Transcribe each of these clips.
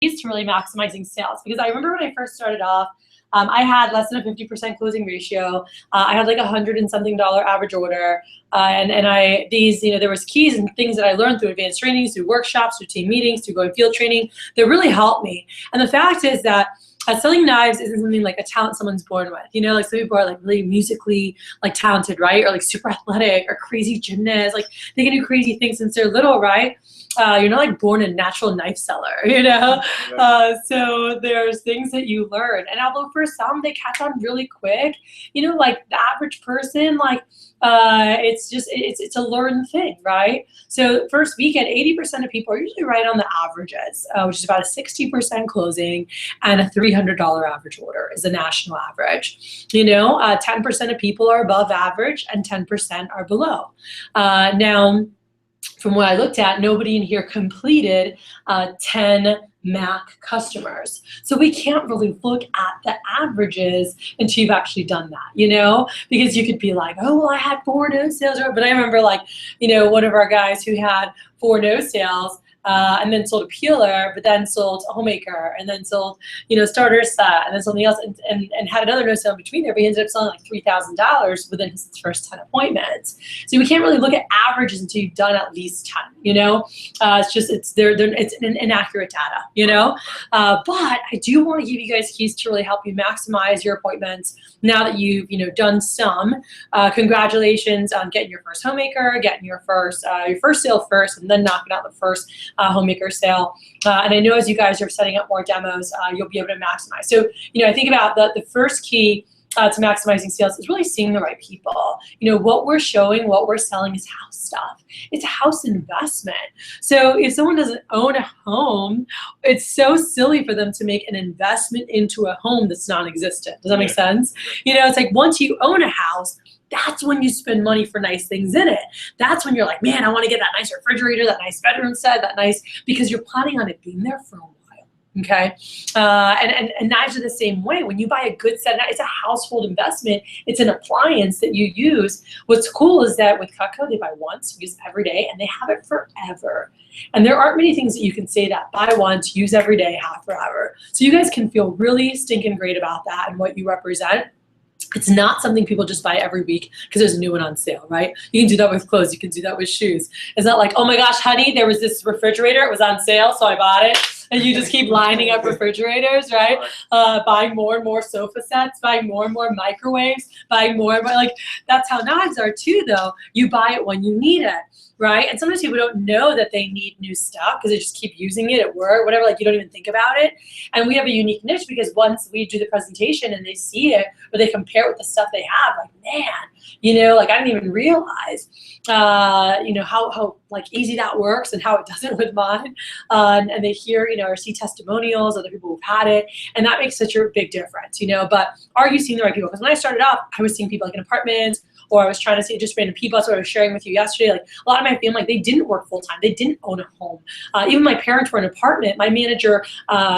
keys to really maximizing sales. Because I remember when I first started off, I had less than a 50% closing ratio. I had like $100 and something average order. There was keys and things that I learned through advanced trainings, through workshops, through team meetings, through going field training that really helped me. And the fact is that selling knives isn't something like a talent someone's born with. Like some people are like really musically like talented, right? Or like super athletic or crazy gymnasts. Like they can do crazy things since they're little, right? You're not like born a natural knife seller, so there's things that you learn. And although for some they catch on really quick, like the average person, like it's a learned thing, right? So first weekend, 80% of people are usually right on the averages, which is about a 60% closing and a $300 average order is a national average. 10% of people are above average and 10% are below. Now, from what I looked at, nobody in here completed 10 MAC customers. So we can't really look at the averages until you've actually done that, because you could be like, oh, well, I had 4 no sales. But I remember one of our guys who had 4 no sales, and then sold a peeler, but then sold a homemaker, and then sold, starter set, and then something else, and had another no sale in between there, but he ended up selling like $3,000 within his first 10 appointments. So we can't really look at averages until you've done at least 10, it's inaccurate data, but I do want to give you guys keys to really help you maximize your appointments now that you've, done some. Congratulations on getting your first homemaker, getting your first sale first, and then knocking out the first homemaker sale. And I know as you guys are setting up more demos, you'll be able to maximize. So, I think about the first key to maximizing sales is really seeing the right people. What we're showing, what we're selling is house stuff. It's a house investment. So if someone doesn't own a home, it's so silly for them to make an investment into a home that's non-existent. Does that make sense? It's like once you own a house, that's when you spend money for nice things in it. That's when you're like, man, I want to get that nice refrigerator, that nice bedroom set, because you're planning on it being there for a while. Okay, and knives are the same way. When you buy a good set of knives, it's a household investment. It's an appliance that you use. What's cool is that with Cutco, they buy once, use every day, and they have it forever. And there aren't many things that you can say that buy once, use every day, have forever. So you guys can feel really stinking great about that and what you represent. It's not something people just buy every week because there's a new one on sale, right? You can do that with clothes. You can do that with shoes. It's not like, oh my gosh, honey, there was this refrigerator. It was on sale, so I bought it. And you just keep lining up refrigerators, right? Buying more and more sofa sets, buying more and more microwaves, buying more and more. Like, that's how knives are too, though. You buy it when you need it. Right? And sometimes people don't know that they need new stuff because they just keep using it at work, whatever, like you don't even think about it. And we have a unique niche because once we do the presentation and they see it or they compare it with the stuff they have, like, man, like I didn't even realize, how like easy that works and how it doesn't with mine. And they hear, or see testimonials, other people who've had it. And that makes such a big difference, But are you seeing the right people? Because when I started off, I was seeing people like in apartments, or I was trying to see just random people. That's what I was sharing with you yesterday. Like a lot of my family, like they didn't work full time. They didn't own a home. Even my parents were in an apartment. My manager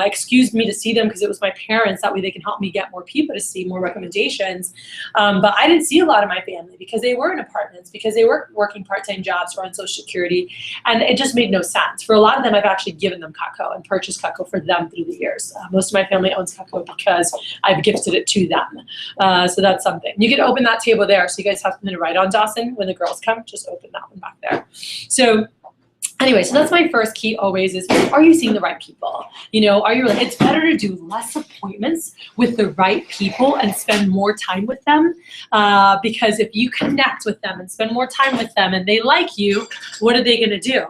excused me to see them because it was my parents. That way they can help me get more people to see, more recommendations. But I didn't see a lot of my family because they were in apartments, because they were working part-time jobs or on Social Security. And it just made no sense. For a lot of them, I've actually given them Cutco and purchased Cutco for them through the years. Most of my family owns Cutco because I've gifted it to them. So that's something. You can open that table there so you guys have something to write on, Dawson. When the girls come, just open that one back there. So anyway, so that's my first key always is, are you seeing the right people? Are you really, it's better to do less appointments with the right people and spend more time with them, because if you connect with them and spend more time with them and they like you, what are they going to do?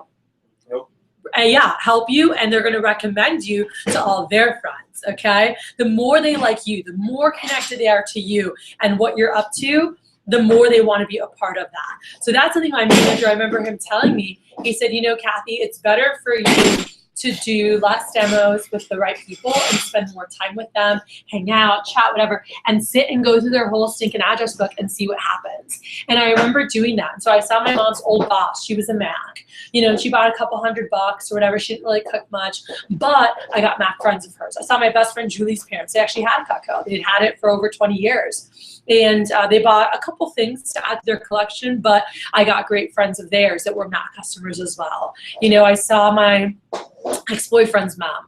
Help you, and they're going to recommend you to all their friends, okay? The more they like you, the more connected they are to you and what you're up to, the more they want to be a part of that. So that's something my manager, I remember him telling me, he said, Kathy, it's better for you to do less demos with the right people and spend more time with them, hang out, chat, whatever, and sit and go through their whole stinking address book and see what happens. And I remember doing that. And so I saw my mom's old boss. She was a Mac. She bought a couple $100 or whatever. She didn't really cook much, but I got Mac friends of hers. I saw my best friend Julie's parents. They actually had Cutco. They'd had it for over 20 years. And they bought a couple things to add to their collection, but I got great friends of theirs that were Mac customers as well. I saw my ex-boyfriend's mom,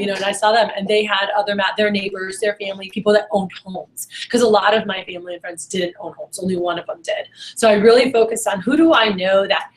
you know, and I saw them, and they had their neighbors, their family, people that owned homes, because a lot of my family and friends didn't own homes. Only one of them did. So I really focused on who do I know that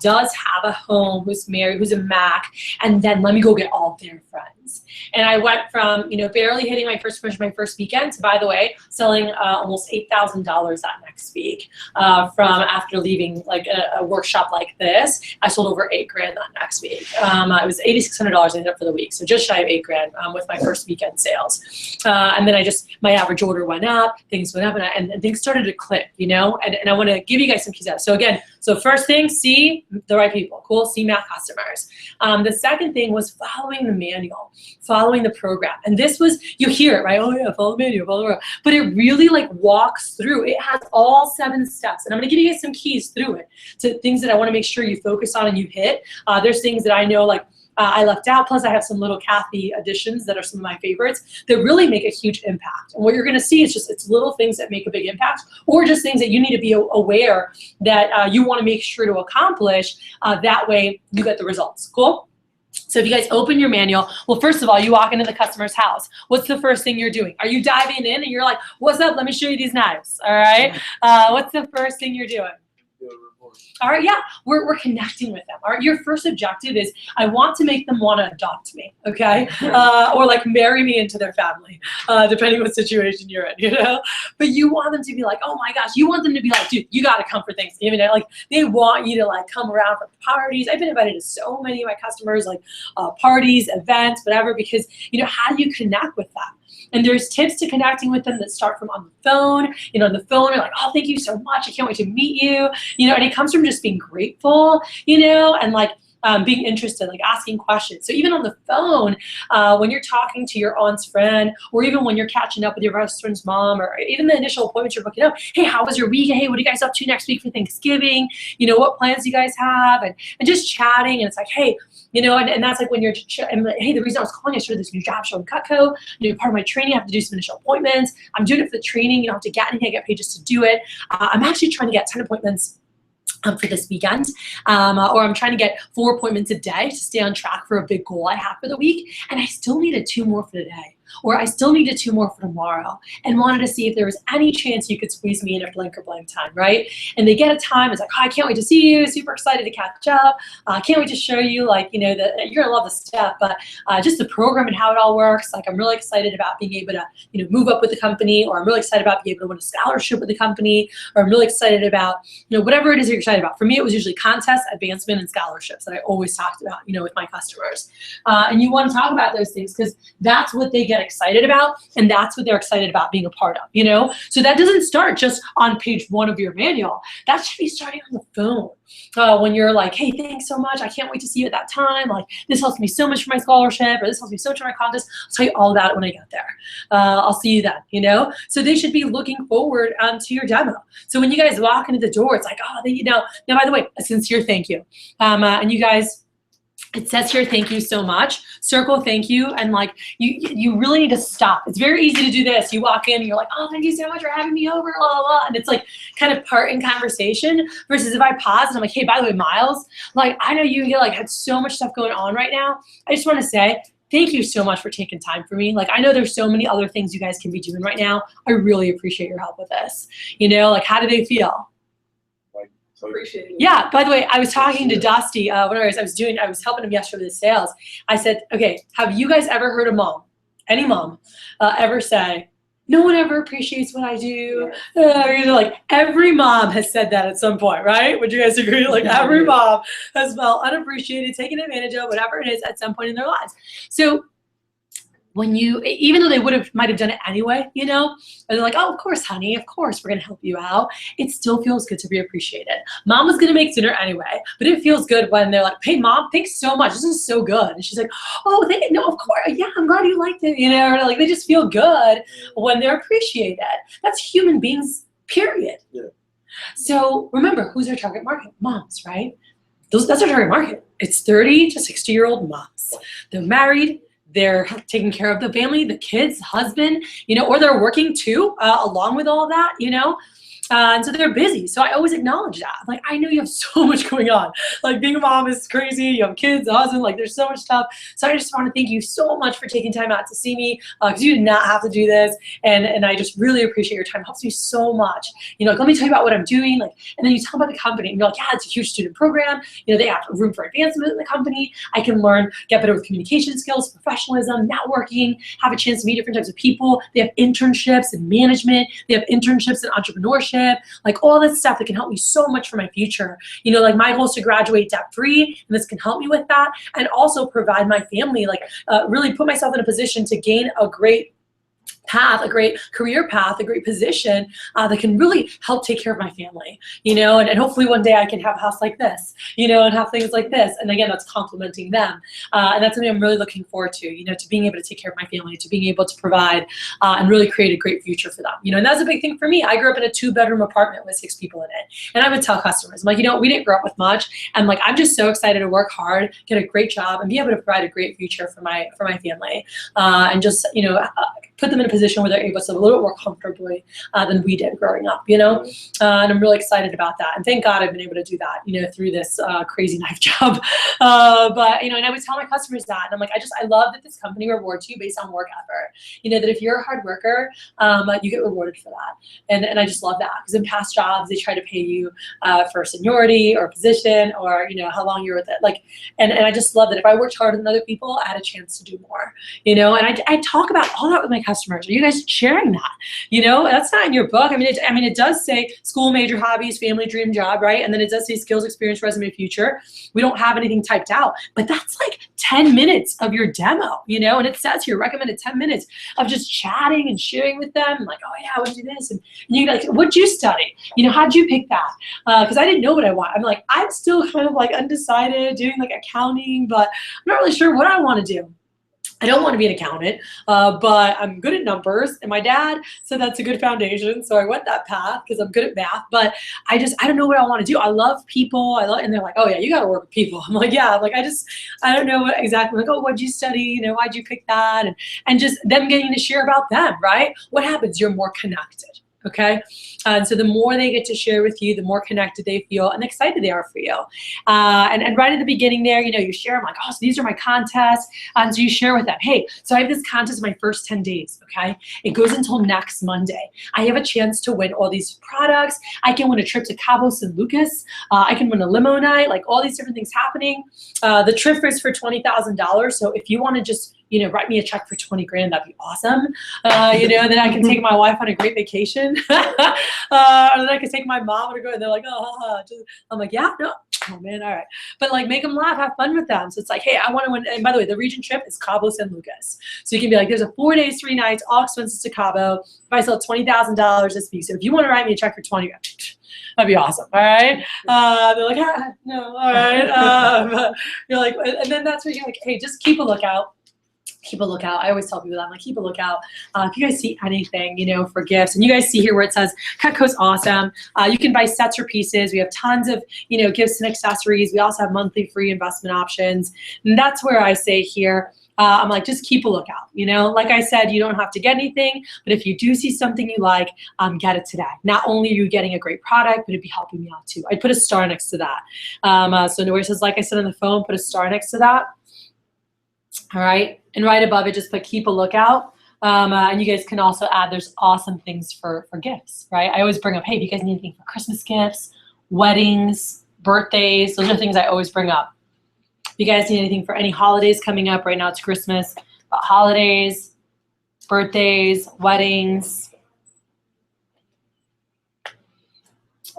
does have a home, who's married, who's a Mac, and then let me go get all their friends. And I went from, you know, barely hitting my first commission my first weekend to, by the way, selling almost $8,000 that next week. From after leaving like a workshop like this, I sold over $8,000 that next week. It was $8,600 I ended up for the week, so just shy of $8,000 with my first weekend sales. And then my average order went up, things went up, and things started to click, you know. And I want to give you guys some keys out. So again, first thing, see the right people. Cool, see math customers. The second thing was following the manual, following the program. And this was, you hear it, right? Oh yeah, follow the manual, follow the program. But it really like walks through. It has all 7 steps. And I'm gonna give you guys some keys through it to things that I wanna make sure you focus on and you hit. There's things that I know like I left out, plus I have some little Kathy additions that are some of my favorites that really make a huge impact. And what you're gonna see is just, it's little things that make a big impact, or just things that you need to be aware that you wanna make sure to accomplish. That way you get the results, cool? So if you guys open your manual, well, first of all, you walk into the customer's house. What's the first thing you're doing? Are you diving in and you're like, what's up? Let me show you these knives, all right? What's the first thing you're doing? All right, yeah, we're connecting with them. All right, your first objective is I want to make them want to adopt me, okay? Or like marry me into their family, depending what situation you're in, you know? But you want them to be like, oh my gosh, you want them to be like, dude, you got to come for Thanksgiving. Like they want you to like come around for parties. I've been invited to so many of my customers, like parties, events, whatever, because, you know, how do you connect with them? And there's tips to connecting with them that start from on the phone. You know, on the phone, you're like, oh, thank you so much. I can't wait to meet you. You know, and it comes from just being grateful, you know, and like being interested, like asking questions. So even on the phone, when you're talking to your aunt's friend, or even when you're catching up with your best friend's mom, or even the initial appointments you're booking up, hey, how was your week? Hey, what are you guys up to next week for Thanksgiving? You know, what plans you guys have? And just chatting. And it's like, hey, you know, and that's like when you're, like, hey, the reason I was calling, I started this new job show in Cutco. You know, part of my training, I have to do some initial appointments. I'm doing it for the training. You don't have to get anything, I get paid just to do it. I'm actually trying to get 10 appointments for this weekend, or I'm trying to get 4 appointments a day to stay on track for a big goal I have for the week, and I still needed 2 more for today, or I still needed 2 more for tomorrow, and wanted to see if there was any chance you could squeeze me in a blink or blank time, right? And they get a time, it's like, oh, I can't wait to see you, super excited to catch up, can't wait to show you, like, you know, that you're gonna love the stuff, but just the program and how it all works, like I'm really excited about being able to, you know, move up with the company, or I'm really excited about being able to win a scholarship with the company, or I'm really excited about, you know, whatever it is you're excited about. For me, it was usually contests, advancement, and scholarships that I always talked about, you know, with my customers. And you want to talk about those things because that's what they get excited about, and that's what they're excited about being a part of, you know? So that doesn't start just on page 1 of your manual. That should be starting on the phone. When you're like, hey, thanks so much. I can't wait to see you at that time. Like, this helps me so much for my scholarship, or this helps me so much for my contest. I'll tell you all about it when I get there. I'll see you then, you know? So they should be looking forward to your demo. So when you guys walk into the door, it's like, oh, you know, now, by the way, a sincere thank you. And you guys, it says here, thank you so much. Circle thank you, and like you really need to stop. It's very easy to do this. You walk in and you're like, oh, thank you so much for having me over, blah, blah, blah. And it's like kind of part in conversation, versus if I pause and I'm like, hey, by the way, Miles, like I know you like had so much stuff going on right now. I just want to say thank you so much for taking time for me. Like I know there's so many other things you guys can be doing right now. I really appreciate your help with this. You know, like how do they feel? Appreciate it. Yeah, by the way, I was talking to Dusty when I was helping him yesterday with his sales. I said, okay, have you guys ever heard a mom, any mom, ever say, no one ever appreciates what I do? You know, like every mom has said that at some point, right? Would you guys agree? Like every mom has felt unappreciated, taken advantage of, whatever it is at some point in their lives. So when you, even though they might have done it anyway, you know, and they're like, oh, of course, honey, of course, we're gonna help you out. It still feels good to be appreciated. Mom was gonna make dinner anyway, but it feels good when they're like, hey, Mom, thanks so much. This is so good. And she's like, oh, no, of course, yeah, I'm glad you liked it. You know, or like they just feel good when they're appreciated. That's human beings, period. Yeah. So remember, who's our target market? Moms, right? That's our target market. It's 30 to 60-year-old moms. They're married. They're taking care of the family, the kids, husband, you know, or they're working too, along with all of that, you know. And so they're busy. So I always acknowledge that. Like, I know you have so much going on. Like, being a mom is crazy. You have kids, a husband, like there's so much stuff. So I just want to thank you so much for taking time out to see me, because you did not have to do this. And I just really appreciate your time. It helps me so much. You know, like, let me tell you about what I'm doing. Like, and then you tell about the company and you're like, yeah, it's a huge student program. You know, they have room for advancement in the company. I can learn, get better with communication skills, professionalism, networking, have a chance to meet different types of people. They have internships in management. They have internships in entrepreneurship, like all this stuff that can help me so much for my future. You know, like my goal is to graduate debt-free, and this can help me with that, and also provide my family, like really put myself in a position to gain a great path, a great career path, a great position that can really help take care of my family, you know, and hopefully one day I can have a house like this, you know, and have things like this. And again, that's complimenting them. And that's something I'm really looking forward to, you know, to being able to take care of my family, to being able to provide and really create a great future for them, you know, and that's a big thing for me. I grew up in a 2-bedroom apartment with 6 people in it. And I would tell customers, I'm like, you know, we didn't grow up with much. And like, I'm just so excited to work hard, get a great job, and be able to provide a great future for my family. And just, you know, put them in a position where they're able to live a little bit more comfortably than we did growing up, you know? And I'm really excited about that. And thank God I've been able to do that, you know, through this crazy knife job. But, you know, and I would tell my customers that, and I'm like, I love that this company rewards you based on work effort. You know, that if you're a hard worker, you get rewarded for that. And I just love that, because in past jobs, they try to pay you for seniority or position, or, you know, how long you're with it. Like, and I just love that if I worked harder than other people, I had a chance to do more, you know? And I talk about all that with my customers. Are you guys sharing that? You know, that's not in your book. I mean, it does say school, major, hobbies, family, dream, job, right? And then it does say skills, experience, resume, future. We don't have anything typed out, but that's like 10 minutes of your demo, you know? And it says here, recommended 10 minutes of just chatting and sharing with them. Like, oh yeah, I want to do this. And you like, what'd you study? You know, how'd you pick that? Because I didn't know what I want. I'm like, I'm still kind of like undecided, doing like accounting, but I'm not really sure what I want to do. I don't want to be an accountant, but I'm good at numbers, and my dad said that's a good foundation, so I went that path because I'm good at math. But I don't know what I want to do. I love people. And they're like, oh yeah, you got to work with people. I'm like, yeah. Like, I don't know what exactly. Like, oh, what'd you study? You know, why'd you pick that? And just them getting to share about them, right? What happens? You're more connected. Okay. And so the more they get to share with you, the more connected they feel and excited they are for you. And right at the beginning there, you know, you share them like, oh, so these are my contests. And so you share with them, hey, so I have this contest in my first 10 days. Okay. It goes until next Monday. I have a chance to win all these products. I can win a trip to Cabo San Lucas. I can win a limo night, like all these different things happening. The trip is for $20,000. So if you want to just, you know, write me a check for 20 grand, that'd be awesome. You know, and then I can take my wife on a great vacation. Or then I can take my mom and go, and they're like, oh, I'm like, yeah, no, oh man, all right. But like, make them laugh, have fun with them. So it's like, hey, I want to win. And by the way, the region trip is Cabo San Lucas. So you can be like, there's a 4 days, 3 nights, all expenses to Cabo. If I sell $20,000 this week. So if you want to write me a check for 20 grand, that'd be awesome. All right. They're like, ah, no, all right. You're like, and then that's where you're like, hey, just keep a lookout. Keep a lookout. I always tell people that. I'm like, keep a lookout. If you guys see anything, you know, for gifts, and you guys see here where it says Cutco's awesome. You can buy sets or pieces. We have tons of, you know, gifts and accessories. We also have monthly free investment options. And that's where I say here, I'm like, just keep a lookout. You know, like I said, you don't have to get anything, but if you do see something you like, get it today. Not only are you getting a great product, but it'd be helping me out too. I'd put a star next to that. So where it says, like I said on the phone, put a star next to that. All right, and right above it, just put keep a lookout. And you guys can also add, there's awesome things for gifts, right? I always bring up, hey, if you guys need anything for Christmas gifts, weddings, birthdays, those are things I always bring up. If you guys need anything for any holidays coming up, right now it's Christmas, but holidays, birthdays, weddings.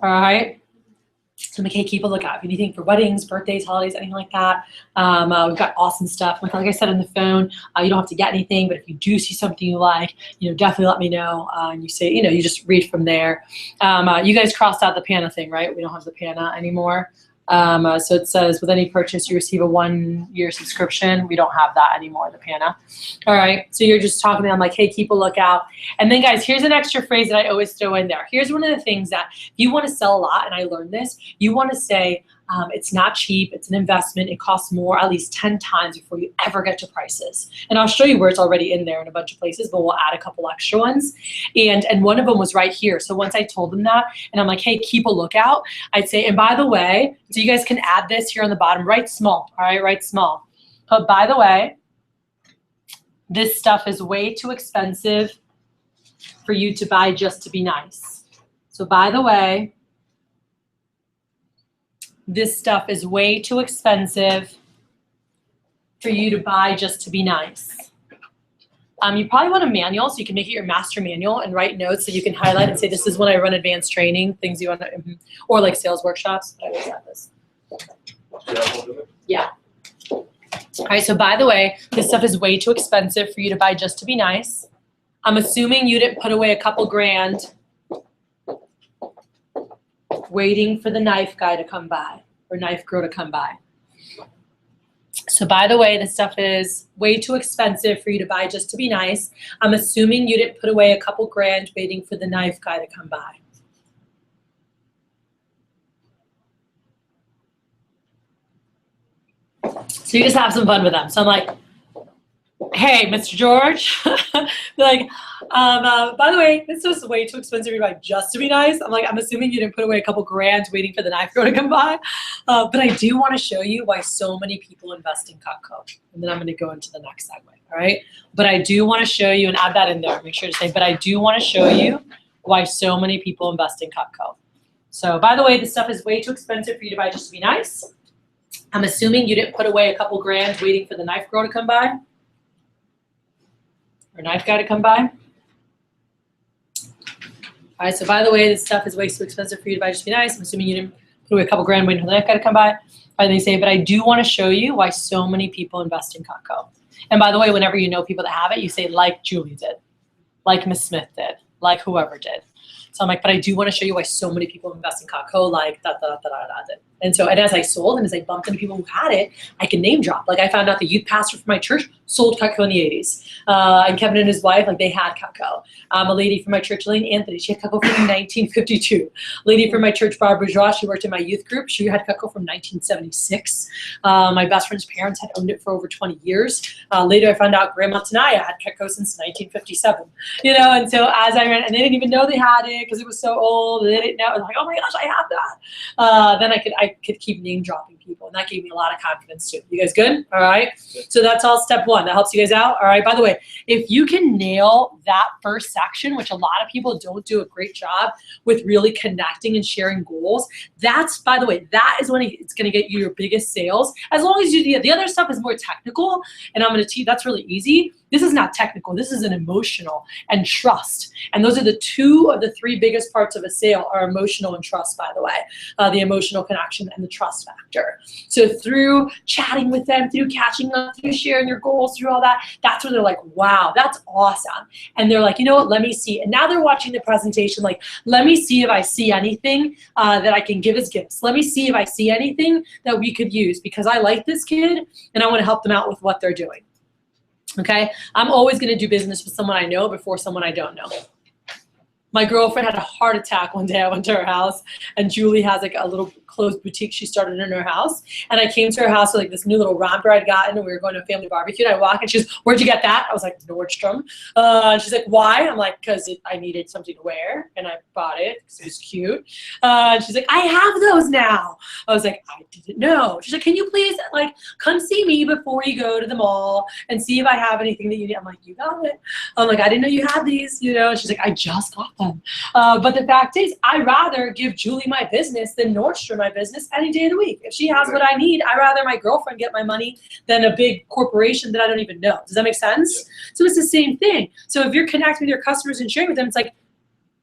All right. So make, hey, keep a lookout. If anything for weddings, birthdays, holidays, anything like that. We've got awesome stuff. Like I said on the phone, you don't have to get anything, but if you do see something you like, you know, definitely let me know. And you say, you know, you just read from there. You guys crossed out the PANA thing, right? We don't have the PANA anymore. So it says with any purchase you receive a 1-year subscription. We don't have that anymore, the PANA. All right, so you're just talking to them like, hey, keep a lookout. And then guys, here's an extra phrase that I always throw in there. Here's one of the things that if you want to sell a lot, and I learned this, you want to say, It's not cheap. It's an investment. It costs more, at least 10 times before you ever get to prices. And I'll show you where it's already in there in a bunch of places, but we'll add a couple extra ones. And one of them was right here. So once I told them that, and I'm like, hey, keep a lookout, I'd say, and by the way, so you guys can add this here on the bottom, write small, all right, write small. But by the way, this stuff is way too expensive for you to buy just to be nice. So by the way, this stuff is way too expensive for you to buy just to be nice. You probably want a manual, so you can make it your master manual and write notes so you can highlight and say, this is when I run advanced training, things you want to, or like sales workshops. I always have this. Yeah. All right, so by the way, this stuff is way too expensive for you to buy just to be nice. I'm assuming you didn't put away a couple grand waiting for the knife guy to come by or knife girl to come by. So by the way, this stuff is way too expensive for you to buy just to be nice. I'm assuming you didn't put away a couple grand waiting for the knife guy to come by. So you just have some fun with them. So I'm like, hey, Mr. George, like, by the way, this is way too expensive to buy just to be nice. I'm like, I'm assuming you didn't put away a couple grand waiting for the knife girl to come by. But I do want to show you why so many people invest in Cutco. And then I'm going to go into the next segue, all right? But I do want to show you, and add that in there, make sure to say, but I do want to show you why so many people invest in Cutco. So by the way, this stuff is way too expensive for you to buy just to be nice. I'm assuming you didn't put away a couple grand waiting for the knife girl to come by. Or knife guy to come by. All right, so by the way, this stuff is way too expensive for you to buy just to be nice. I'm assuming you didn't put away a couple grand waiting for the knife guy to come by. And they say, but I do want to show you why so many people invest in Cutco. And by the way, whenever you know people that have it, you say like Julie did, like Miss Smith did, like whoever did. So I'm like, but I do want to show you why so many people invest in Cutco, like that. And so, and as I sold and as I bumped into people who had it, I can name drop. Like I found out the youth pastor from my church sold Cutco in the 80s. And Kevin and his wife, like they had Cutco. A lady from my church, Elaine Anthony, she had Cutco from 1952. Lady from my church, Barbara Bourgeois, she worked in my youth group. She had Cutco from 1976. My best friend's parents had owned it for over 20 years. Later I found out Grandma Tanaya had Cutco since 1957. You know, and so as I ran, and they didn't even know they had it because it was so old. And they didn't know. I was like, oh my gosh, I have that. Then I could keep name dropping people, and that gave me a lot of confidence too. You guys good? All right. So that's all step one. That helps you guys out. All right. By the way, if you can nail that first section, which a lot of people don't do a great job with really connecting and sharing goals, that's, by the way, that is when it's going to get you your biggest sales. As long as you do the other stuff is more technical, and I'm going to teach, that's really easy. This is not technical. This is an emotional and trust. And those are the two of the three biggest parts of a sale are emotional and trust, by the way, the emotional connection and the trust factor. So through chatting with them, through catching up, through sharing your goals, through all that, that's where they're like, wow, that's awesome. And they're like, you know what, let me see. And now they're watching the presentation, like, let me see if I see anything that I can give as gifts. Let me see if I see anything that we could use because I like this kid and I want to help them out with what they're doing. Okay, I'm always going to do business with someone I know before someone I don't know. My girlfriend had a heart attack one day. I went to her house, and Julie has like a little clothes boutique she started in her house. And I came to her house with like this new little romper I'd gotten, and we were going to a family barbecue. And I walk, and she goes, "Where'd you get that?" I was like, "Nordstrom." And she's like, "Why?" I'm like, "Because I needed something to wear, and I bought it because it was cute." And she's like, "I have those now." I was like, "I didn't know." She's like, "Can you please like come see me before you go to the mall and see if I have anything that you need?" I'm like, "You got it." I'm like, "I didn't know you had these," you know. And she's like, "I just got them." But the fact is, I'd rather give Julie my business than Nordstrom my business any day of the week. If she has what I need, I'd rather my girlfriend get my money than a big corporation that I don't even know. Does that make sense? Yeah. So it's the same thing. So if you're connecting with your customers and sharing with them, it's like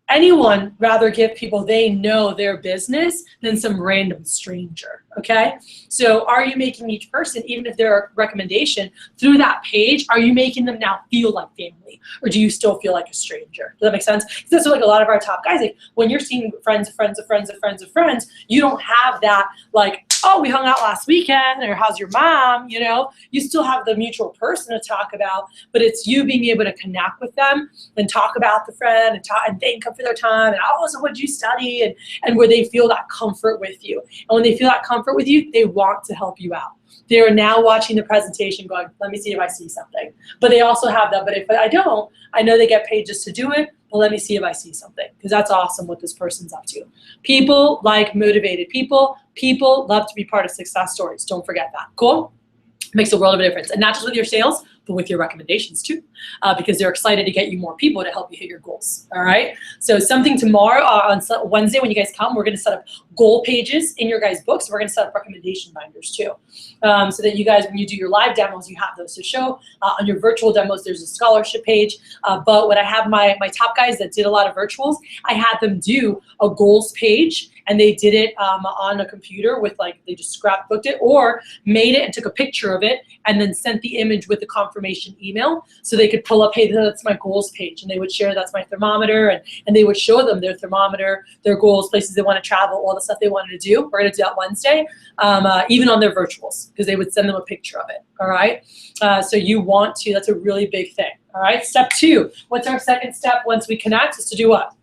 anyone rather give people they know their business than some random stranger, okay? So are you making each person, even if they're a recommendation, through that page, are you making them now feel like family? Or do you still feel like a stranger? Does that make sense? Because that's what like a lot of our top guys, like when you're seeing friends of friends of friends of friends of friends, you don't have that like, oh, we hung out last weekend, or how's your mom, you know? You still have the mutual person to talk about, but it's you being able to connect with them and talk about the friend and thank them for their time and, oh, so what did you study? And where they feel that comfort with you. And when they feel that comfort with you, they want to help you out. They are now watching the presentation going, let me see if I see something. But they also have that, but if I don't, I know they get paid just to do it, but let me see if I see something, because that's awesome what this person's up to. People like motivated people. People love to be part of success stories. Don't forget that. Cool? It makes a world of a difference. And not just with your sales, but with your recommendations too, because they're excited to get you more people to help you hit your goals, all right? So something tomorrow on Wednesday when you guys come, we're gonna set up goal pages in your guys' books. We're gonna set up recommendation binders too, so that you guys, when you do your live demos, you have those to show. On your virtual demos, there's a scholarship page, but when I have my top guys that did a lot of virtuals, I had them do a goals page, and they did it on a computer with they just scrapbooked it or made it and took a picture of it and then sent the image with the confirmation email so they could pull up, hey, that's my goals page, and they would share that's my thermometer, and they would show them their thermometer, their goals, places they want to travel, all the stuff they wanted to do. We're going to do that Wednesday, even on their virtuals, because they would send them a picture of it, all right? So you want to, that's a really big thing, all right? Step 2, what's our second step once we connect is to do what?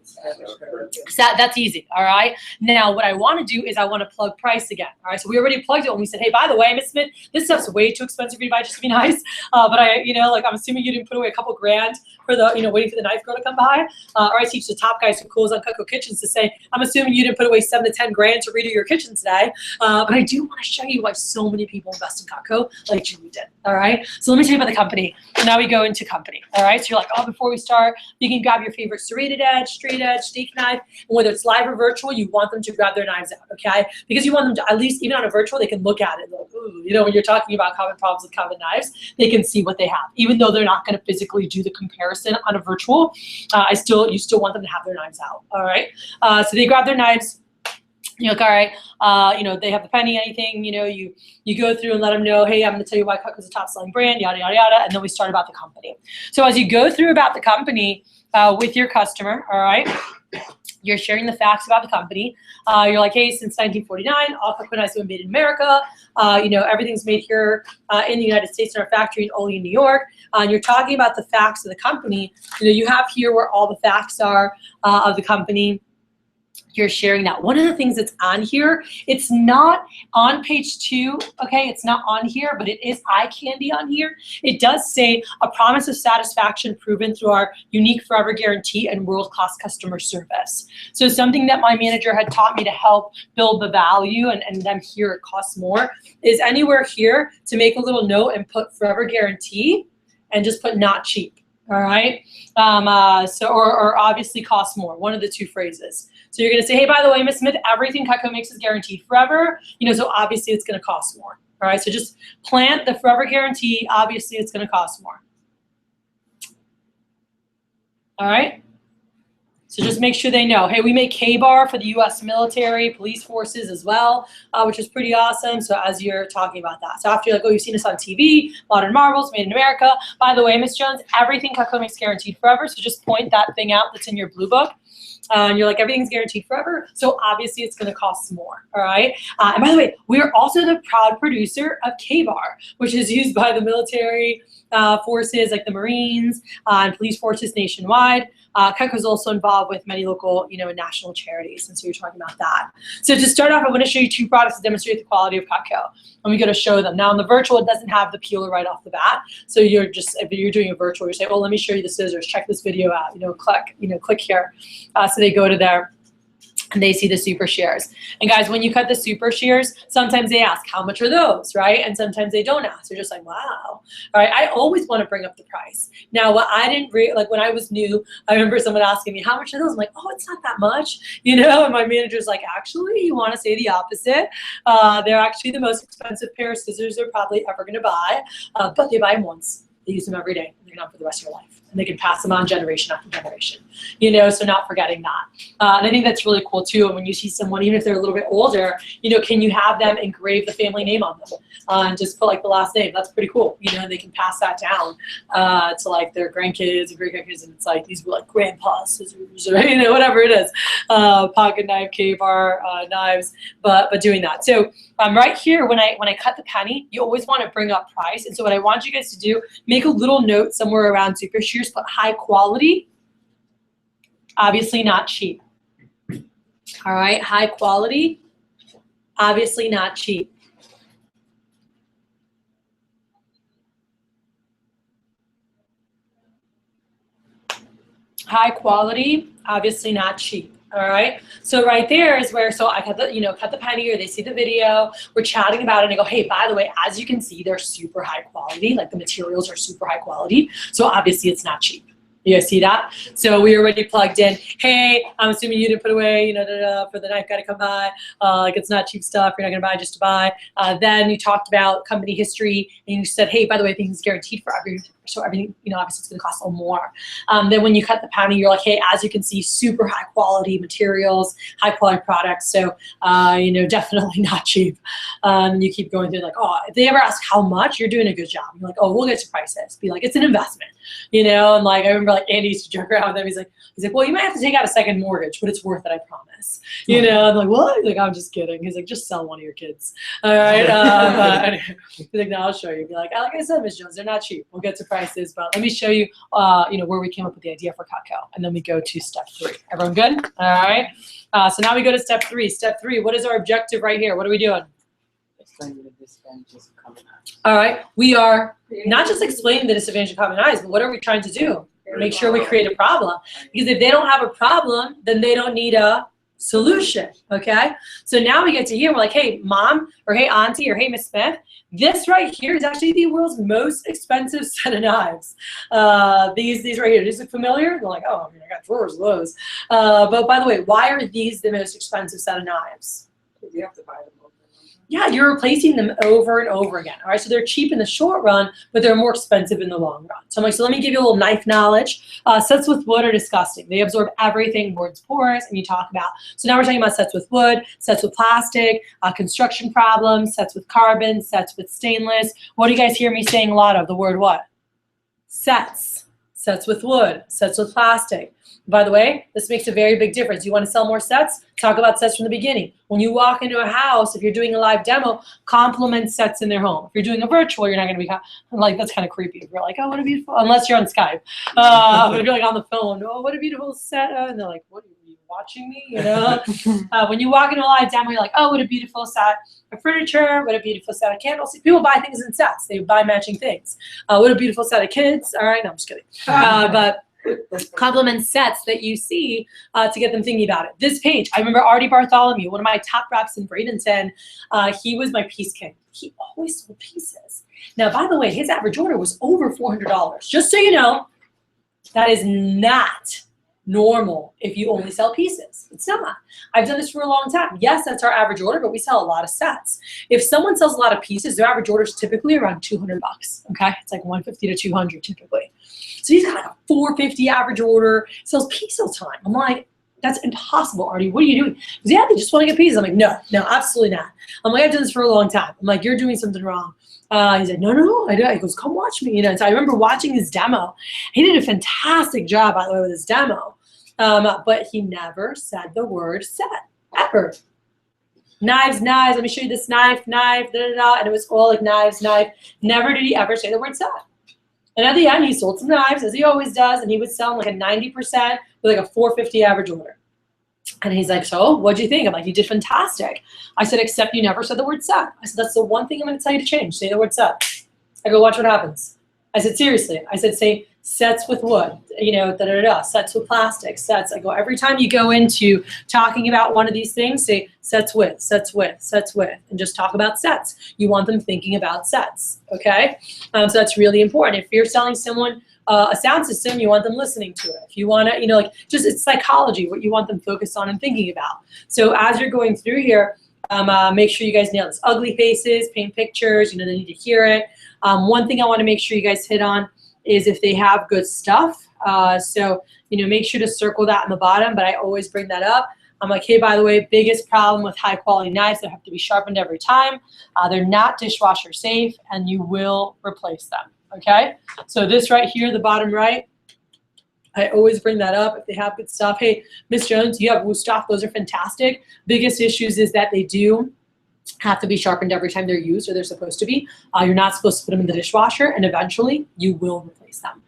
That's easy, all right? Now, what I want to do is I want to plug price again, all right? So we already plugged it when we said, hey, by the way, Ms. Smith, this stuff's way too expensive for you to buy just to be nice. But I'm assuming you didn't put away a couple grand for the, waiting for the knife girl to come by. Or I teach the top guys who close on Cutco Kitchens to say, I'm assuming you didn't put away 7 to 10 grand to redo your kitchen today. But I do want to show you why so many people invest in Cutco like Julie did, all right? So let me tell you about the company. Now we go into company, all right? So you're like, oh, before we start, you can grab your favorite serrated edge, straight edge, steak knife, and whether it's live or virtual, you want them to grab their knives out, okay? Because you want them to, at least even on a virtual, they can look at it, like, ooh, when you're talking about common problems with common knives, they can see what they have. Even though they're not going to physically do the comparison on a virtual, you still want them to have their knives out, all right? So they grab their knives. You're like, all right, they have the penny, anything, you go through and let them know, hey, I'm going to tell you why Cutco's a top selling brand, yada, yada, yada, and then we start about the company. So as you go through about the company with your customer, all right, you're sharing the facts about the company. You're like, hey, since 1949, all Cutco knives have been made in America. Everything's made here in the United States in our factory in Olean, New York. And you're talking about the facts of the company. You have here where all the facts are of the company. You're sharing that. One of the things that's on here, it's not on page 2, okay? It's not on here, but it is eye candy on here. It does say a promise of satisfaction proven through our unique forever guarantee and world-class customer service. So something that my manager had taught me to help build the value, and then here it costs more, is anywhere here to make a little note and put forever guarantee and just put not cheap. All right, or obviously costs more, one of the 2 phrases. So you're gonna say, hey, by the way, Ms. Smith, everything Cutco makes is guaranteed forever, so obviously it's gonna cost more, all right? So just plant the forever guarantee, obviously it's gonna cost more. All right? So just make sure they know, hey, we make K-Bar for the U.S. military, police forces as well, which is pretty awesome. So as you're talking about that. So after you're like, oh, you've seen us on TV, Modern Marvels, Made in America. By the way, Ms. Jones, everything Cutco makes guaranteed forever. So just point that thing out that's in your blue book. And you're like, everything's guaranteed forever. So obviously it's gonna cost more, all right? And by the way, we are also the proud producer of K-Bar, which is used by the military forces like the Marines and police forces nationwide. Cutco is also involved with many local, and national charities, and so you're talking about that. So to start off, I want to show you 2 products to demonstrate the quality of Cutco. And we're going to show them. Now, on the virtual, it doesn't have the peeler right off the bat. So you're just, if you're doing a virtual, you're saying, well, let me show you the scissors. Check this video out. Click here. So they go to there. And they see the super shears. And guys, when you cut the super shears, sometimes they ask, how much are those, right? And sometimes they don't ask. They're just like, wow. All right, I always want to bring up the price. Now, what I didn't, when I was new, I remember someone asking me, how much are those? I'm like, oh, it's not that much, And my manager's like, actually, you want to say the opposite. They're actually the most expensive pair of scissors they're probably ever going to buy, but they buy them once. They use them every day. They're not for the rest of your life. And they can pass them on generation after generation, you know, so not forgetting that. And I think that's really cool too. And when you see someone, even if they're a little bit older, you know, can you have them engrave the family name on them and just put like the last name? That's pretty cool. You know, they can pass that down to like their grandkids and great grandkids. And it's like, these were like grandpa scissors or, you know, whatever it is, pocket knife, K-bar knives, but doing that. So right here, when I cut the penny, you always want to bring up price. And so what I want you guys to do, make a little note somewhere around Super Shears, but high quality, obviously not cheap. All right, high quality, obviously not cheap. High quality, obviously not cheap. All right, so right there is where, so I cut the, you know, cut the penny, or they see the video, we're chatting about it, and I go, hey, by the way, as you can see, they're super high quality, like the materials are super high quality, so obviously it's not cheap. You guys see that? So we already plugged in, hey, I'm assuming you didn't put away, you know, for the knife guy to come by, like it's not cheap stuff, you're not gonna buy just to buy. Then you talked about company history, and you said, hey, by the way, things guaranteed for everything, so everything, you know, obviously it's gonna cost a little more. Then when you cut the penny, you're like, hey, as you can see, super high quality materials, high quality products, so, you know, definitely not cheap. You keep going through like, oh, if they ever ask how much, you're doing a good job. You're like, oh, we'll get to prices. Be like, it's an investment, you know, and like, I remember like Andy used to joke around with them. He's like, well, you might have to take out a second mortgage, but it's worth it, I promise. You know, I'm like, what? He's like, I'm just kidding. He's like, just sell one of your kids. All right. He's like, no, I'll show you. Be like I said, Ms. Jones, they're not cheap. We'll get to prices, but let me show you, you know, where we came up with the idea for Cutco. And then we go to step 3. Everyone good? All right. So now we go to step 3. Step 3, what is our objective right here? What are we doing? Explain the disadvantages of common eyes. All right. We are not just explaining the disadvantage of common eyes, but what are we trying to do? Make sure we create a problem. Because if they don't have a problem, then they don't need a solution, okay? So now we get to here, we're like, hey, mom, or hey, auntie, or hey, Miss Smith, this right here is actually the world's most expensive set of knives. These right here, these look familiar? They're like, oh, I mean, I got drawers of those. But by the way, why are these the most expensive set of knives? Because you have to buy them over. Yeah, you're replacing them over and over again. All right, so they're cheap in the short run, but they're more expensive in the long run. So I'm like, so let me give you a little knife knowledge. Sets with wood are disgusting. They absorb everything, boards, pores, and you talk about. So now we're talking about sets with wood, sets with plastic, construction problems, sets with carbon, sets with stainless. What do you guys hear me saying a lot of? The word what? Sets. Sets with wood, sets with plastic. By the way, this makes a very big difference. You want to sell more sets? Talk about sets from the beginning. When you walk into a house, if you're doing a live demo, compliment sets in their home. If you're doing a virtual, you're not going to be like, that's kind of creepy. If you're like, oh, what a beautiful, unless you're on Skype. If you're like on the phone, oh, what a beautiful set. And they're like, what, are you watching me? You know? When you walk into a live demo, you're like, oh, what a beautiful set of furniture. What a beautiful set of candles. People buy things in sets. They buy matching things. What a beautiful set of kids. All right, no, I'm just kidding. But compliment sets that you see to get them thinking about it. This page, I remember Artie Bartholomew, one of my top reps in Bradenton. He was my piece king. He always sold pieces. Now, by the way, his average order was over $400. Just so you know, that is not normal if you only sell pieces. It's not. I've done this for a long time. Yes, that's our average order, but we sell a lot of sets. If someone sells a lot of pieces, their average order is typically around $200, okay? It's like 150 to 200 typically. So he's got like a 450 average order, sells piece all the time. I'm like, that's impossible, Artie. What are you doing? He goes, yeah, they just want to get pieces. I'm like, no, absolutely not. I'm like, I've done this for a long time. I'm like, you're doing something wrong. He's like, no, I do. He goes, come watch me. You know, and so I remember watching his demo. He did a fantastic job, by the way, with his demo. But he never said the word set, ever. Knives, let me show you this knife, and it was all like knives, knife. Never did he ever say the word set. And at the end, he sold some knives, as he always does, and he would sell like a 90% with like a 450 average order. And he's like, so what'd you think? I'm like, you did fantastic. I said, except you never said the word set. I said, that's the one thing I'm going to tell you to change. Say the word set. I go, watch what happens. I said, seriously. I said, say sets with wood, you know, sets with plastic, sets. I go, every time you go into talking about one of these things, say sets with, and just talk about sets. You want them thinking about sets, okay? So that's really important. If you're selling someone a sound system, you want them listening to it. If you want to, you know, like just it's psychology, what you want them focused on and thinking about. So as you're going through here, Make sure you guys nail this. Ugly faces, paint pictures, they need to hear it. One thing I want to make sure you guys hit on is if they have good stuff. So, make sure to circle that in the bottom, but I always bring that up. I'm like, hey, by the way, biggest problem with high quality knives, they have to be sharpened every time. They're not dishwasher safe, and you will replace them, okay? So this right here, the bottom right, I always bring that up if they have good stuff. Hey, Miss Jones, you have Wusthof. Those are fantastic. Biggest issues is that they do have to be sharpened every time they're used, or they're supposed to be. You're not supposed to put them in the dishwasher, and eventually you will replace them.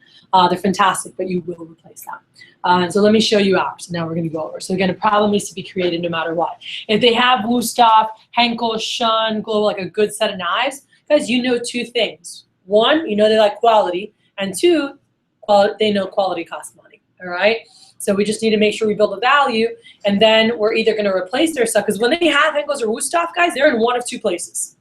They're fantastic, but you will replace them. So let me show you ours. Now we're going to go over. So again, a problem needs to be created no matter what. If they have Wusthof, Henkel, Shun, Global, like a good set of knives, guys, two things. One, they like quality, and two, they know quality costs money. All right. So we just need to make sure we build a value, and then we're either going to replace their stuff, because when they have Henkels or Wusthof, guys, they're in one of two places.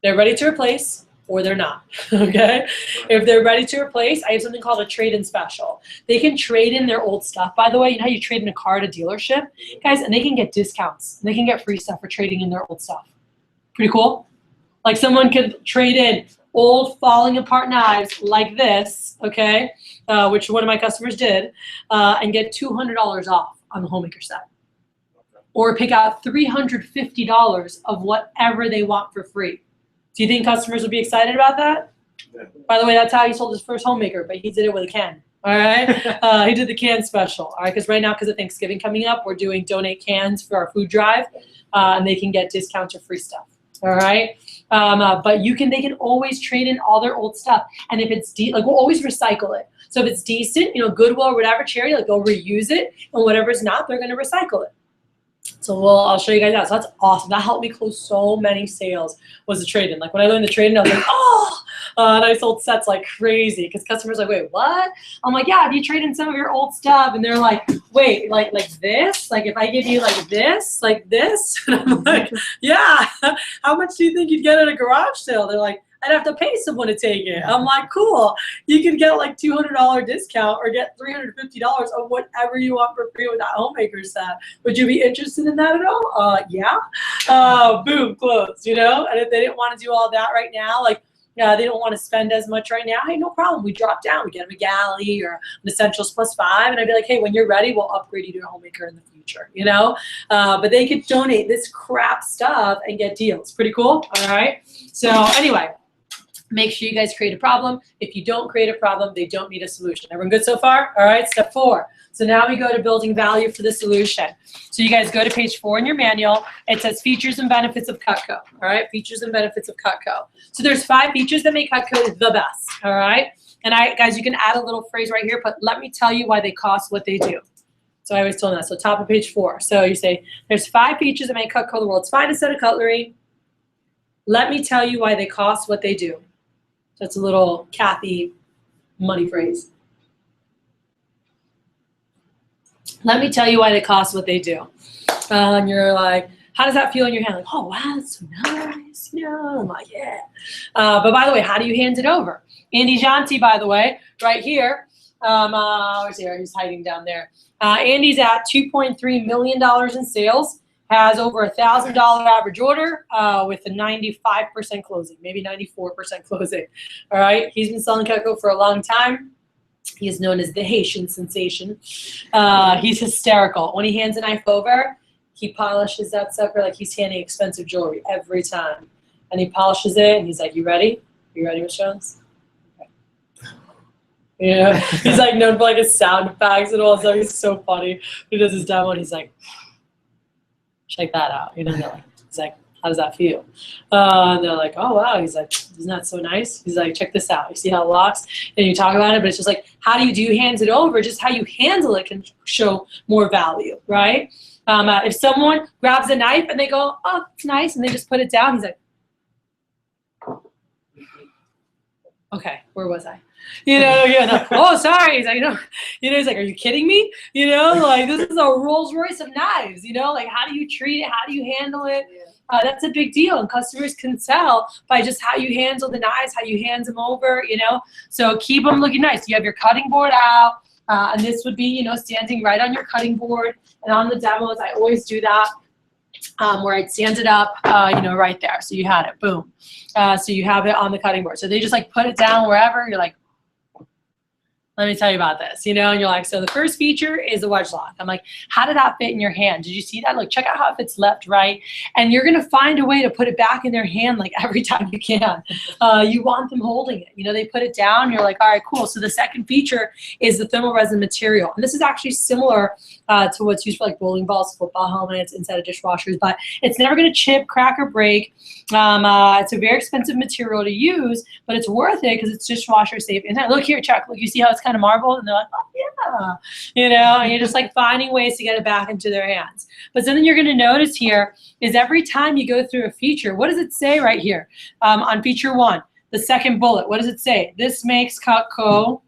They're ready to replace, or they're not, okay? If they're ready to replace, I have something called a trade-in special. They can trade in their old stuff, by the way. You know how you trade in a car at a dealership? Guys, and they can get discounts. They can get free stuff for trading in their old stuff. Pretty cool? Like someone could trade in old falling apart knives like this, okay, which one of my customers did, and get $200 off on the Homemaker set. Or pick out $350 of whatever they want for free. Do you think customers would be excited about that? Yeah. By the way, that's how he sold his first Homemaker, but he did it with a can. All right, he did the can special. All right, because right now, because of Thanksgiving coming up, we're doing donate cans for our food drive, and they can get discounts or free stuff. All right, but they can always trade in all their old stuff, and if it's we'll always recycle it. So if it's decent, Goodwill or whatever charity, they'll reuse it, and whatever's not, they're gonna recycle it. So I'll show you guys that. So that's awesome. That helped me close so many sales, was the trade-in. Like when I learned the trade-in, I was like, oh! And I sold sets like crazy, because customers are like, wait, what? I'm like, yeah, if you trade in some of your old stuff, and they're like, wait, like this? Like if I give you like this? And I'm like, yeah, how much do you think you'd get at a garage sale? They're like, I'd have to pay someone to take it. I'm like, cool. You can get like $200 discount or get $350 of whatever you want for free with that Homemaker set. Would you be interested in that at all? Yeah. Boom, closed, And if they didn't want to do all that right now, they don't want to spend as much right now, hey, no problem. We drop down. We get them a galley or an Essentials +5. And I'd be like, hey, when you're ready, we'll upgrade you to a Homemaker in the future, But they could donate this crap stuff and get deals. Pretty cool? All right. So anyway. Make sure you guys create a problem. If you don't create a problem, they don't need a solution. Everyone good so far? All right, step 4. So now we go to building value for the solution. So you guys go to page 4 in your manual. It says features and benefits of Cutco. All right, features and benefits of Cutco. So there's 5 features that make Cutco the best. All right, and guys, you can add a little phrase right here, but let me tell you why they cost what they do. So I always tell them that. So top of page 4. So you say there's 5 features that make Cutco the world's finest set of cutlery. Let me tell you why they cost what they do. That's a little Kathy money phrase. Let me tell you why they cost what they do. And you're like, how does that feel in your hand? Like, oh, wow, that's so nice. I'm like, yeah. But by the way, how do you hand it over? Andy Janti, by the way, right here. Where's he? He's hiding down there. Andy's at $2.3 million in sales. Has over $1,000 average order with a 95% closing, maybe 94% closing. All right, he's been selling Cutco for a long time. He is known as the Haitian sensation. He's hysterical. When he hands a knife over, he polishes that sucker like he's handing expensive jewelry every time. And he polishes it, and he's like, you ready? You ready, Miss Jones? Okay. Yeah, he's like known for his sound effects and all, so he's so funny. He does his demo, and he's like, check that out. He's like, how does that feel? And they're like, oh, wow. He's like, isn't that so nice? He's like, check this out. You see how it locks? And you talk about it, but it's just like, how do you hand it over? Just how you handle it can show more value, right? If someone grabs a knife and they go, oh, it's nice, and they just put it down, he's like, okay, where was I? Oh, sorry. He's like, he's like, are you kidding me? This is a Rolls Royce of knives, how do you treat it? How do you handle it? That's a big deal, and customers can tell by just how you handle the knives, how you hand them over, So keep them looking nice. You have your cutting board out, and this would be, standing right on your cutting board, and on the demos, I always do that. where I'd stand it up, you know, right there. So you had it, boom. So you have it on the cutting board. So they just like put it down wherever. You're like, let me tell you about this, you know, and you're like, so the first feature is the wedge lock. I'm like, how did that fit in your hand? Did you see that? Like, check out how it fits left, right. And you're going to find a way to put it back in their hand like every time you can. You want them holding it. You know, they put it down. You're like, all right, cool. So the second feature is the thermal resin material. And this is actually similar to what's used for like bowling balls, football helmets, inside of dishwashers, but it's never going to chip, crack, or break. It's a very expensive material to use, but it's worth it because it's dishwasher safe. And look here, Chuck, look, you see how it's kind of marbled? And they're like, oh yeah, you know, and you're just like finding ways to get it back into their hands. But something you're going to notice here is every time you go through a feature, what does it say right here on feature 1? The second bullet, what does it say? This makes Cutco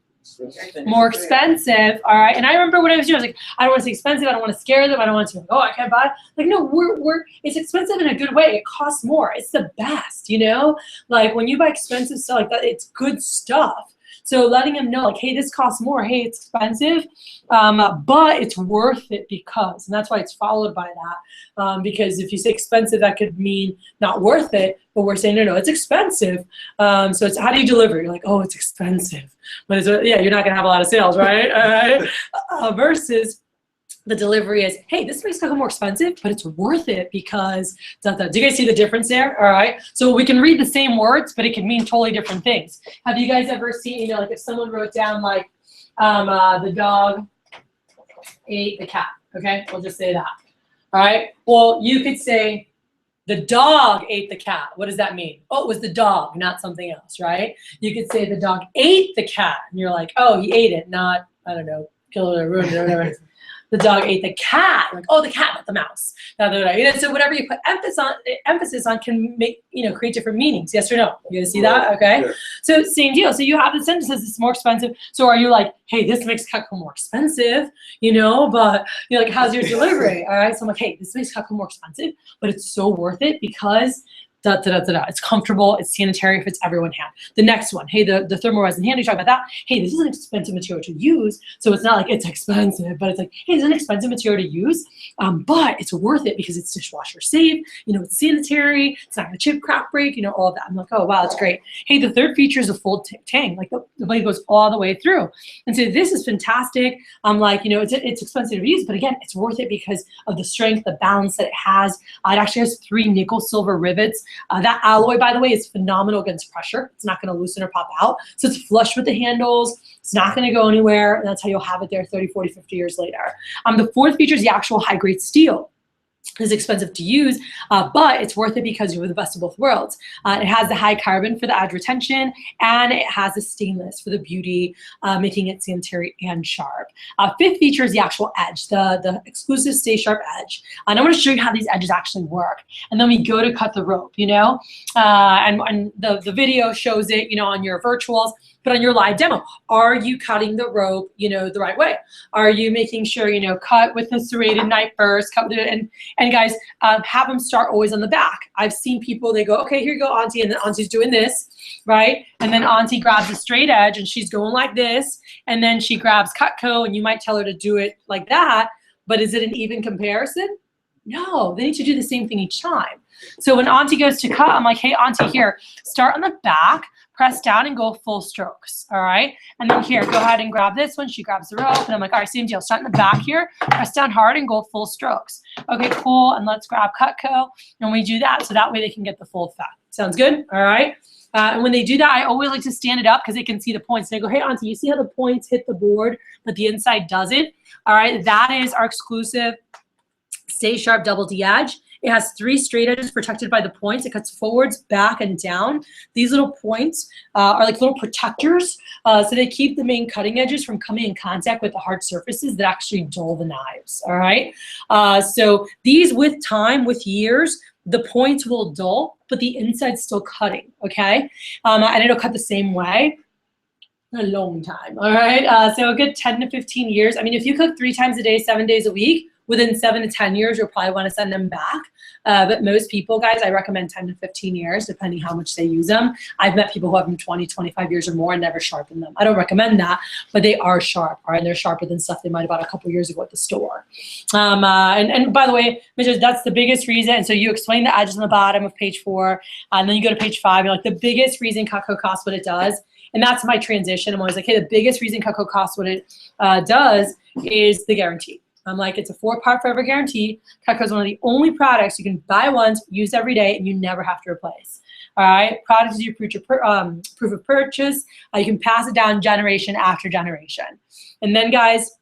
more expensive, all right? And I remember when I was doing, I was like, I don't want to say expensive, I don't want to scare them, I don't want to, oh, I can't buy it. Like, no, it's expensive in a good way. It costs more. It's the best, you know? Like, when you buy expensive stuff like that, it's good stuff. So letting them know, like, hey, this costs more. Hey, it's expensive, but it's worth it because, and that's why it's followed by that. Because if you say expensive, that could mean not worth it. But we're saying, no, it's expensive. So it's how do you deliver? You're like, oh, it's expensive. But it's, yeah, you're not going to have a lot of sales, right? Versus the delivery is, hey, this makes Cutco more expensive, but it's worth it because, do you guys see the difference there? All right. So we can read the same words, but it can mean totally different things. Have you guys ever seen, you know, like if someone wrote down like, the dog ate the cat, okay? We'll just say that. All right. Well, you could say, the dog ate the cat. What does that mean? Oh, it was the dog, not something else, right? You could say the dog ate the cat, and you're like, oh, he ate it, not, I don't know, killed it or ruined it or whatever. The dog ate the cat. Like, oh, the cat, not the mouse. You know, so whatever you put emphasis on can make, you know, create different meanings. Yes or no? You guys see that? Okay. Yeah. So same deal. So you have the sentences, it's more expensive. So are you like, hey, this makes Cutco more expensive, you know, but you're like, how's your delivery? All right. So I'm like, hey, this makes Cutco more expensive, but it's so worth it because it's comfortable, it's sanitary, fits everyone hand. The next one, hey, the thermal resin hand, you talk about that. Hey, this is an expensive material to use, so it's not like it's expensive, but it's like, hey, this is an expensive material to use, but it's worth it because it's dishwasher safe, you know, it's sanitary, it's not gonna chip, crack, break, you know, all of that. I'm like, oh, wow, that's great. Hey, the third feature is a full tang, like the blade goes all the way through. And so this is fantastic. I'm like, you know, it's expensive to use, but again, it's worth it because of the strength, the balance that it has. It actually has 3 nickel silver rivets. That alloy, by the way, is phenomenal against pressure. It's not going to loosen or pop out. So it's flush with the handles. It's not going to go anywhere. And that's how you'll have it there 30, 40, 50 years later. The fourth feature is the actual high-grade steel. It's expensive to use, but it's worth it because you have the best of both worlds. It has the high carbon for the add retention, and it has the stainless for the beauty, making it sanitary and sharp. Fifth feature is the actual edge, the exclusive Stay Sharp edge. And I want to show you how these edges actually work. And then we go to cut the rope, you know, and the video shows it, you know, on your virtuals. But on your live demo, are you cutting the rope, you know, the right way? Are you making sure, you know, cut with the serrated knife first, cut with it, and guys, have them start always on the back. I've seen people, they go, okay, here you go, Auntie, and then Auntie's doing this, right? And then Auntie grabs a straight edge, and she's going like this, and then she grabs Cutco, and you might tell her to do it like that, but is it an even comparison? No, they need to do the same thing each time. So when Auntie goes to cut, I'm like, hey, Auntie, here, start on the back, press down and go full strokes, all right? And then here, go ahead and grab this one. She grabs the rope, and I'm like, all right, same deal. Start in the back here, press down hard and go full strokes. Okay, cool, and let's grab Cutco, and we do that so that way they can get the full effect. Sounds good? All right? And when they do that, I always like to stand it up because they can see the points. And I go, hey, Auntie, you see how the points hit the board, but the inside doesn't? All right, that is our exclusive Stay Sharp Double D edge. It has 3 straight edges protected by the points. It cuts forwards, back, and down. These little points are like little protectors, so they keep the main cutting edges from coming in contact with the hard surfaces that actually dull the knives, all right? So these, with time, with years, the points will dull, but the inside's still cutting, okay? And it'll cut the same way. A long time, all right? So a good 10 to 15 years. I mean, if you cook 3 times a day, 7 days a week, within 7 to 10 years, you'll probably want to send them back. But most people, guys, I recommend 10 to 15 years, depending how much they use them. I've met people who have them 20, 25 years or more and never sharpen them. I don't recommend that, but they are sharp, all right? And they're sharper than stuff they might have bought a couple years ago at the store. And by the way, Mitch, that's the biggest reason. And so you explain the edges on the bottom of page 4, and then you go to page 5. You're like, the biggest reason Cutco costs what it does, and that's my transition. I'm always like, hey, the biggest reason Cutco costs what it does is the guarantee. I'm like, it's a 4-part forever guarantee. Cutco is one of the only products you can buy once, use every day, and you never have to replace. All right, product is your proof of purchase. You can pass it down generation after generation. And then, guys,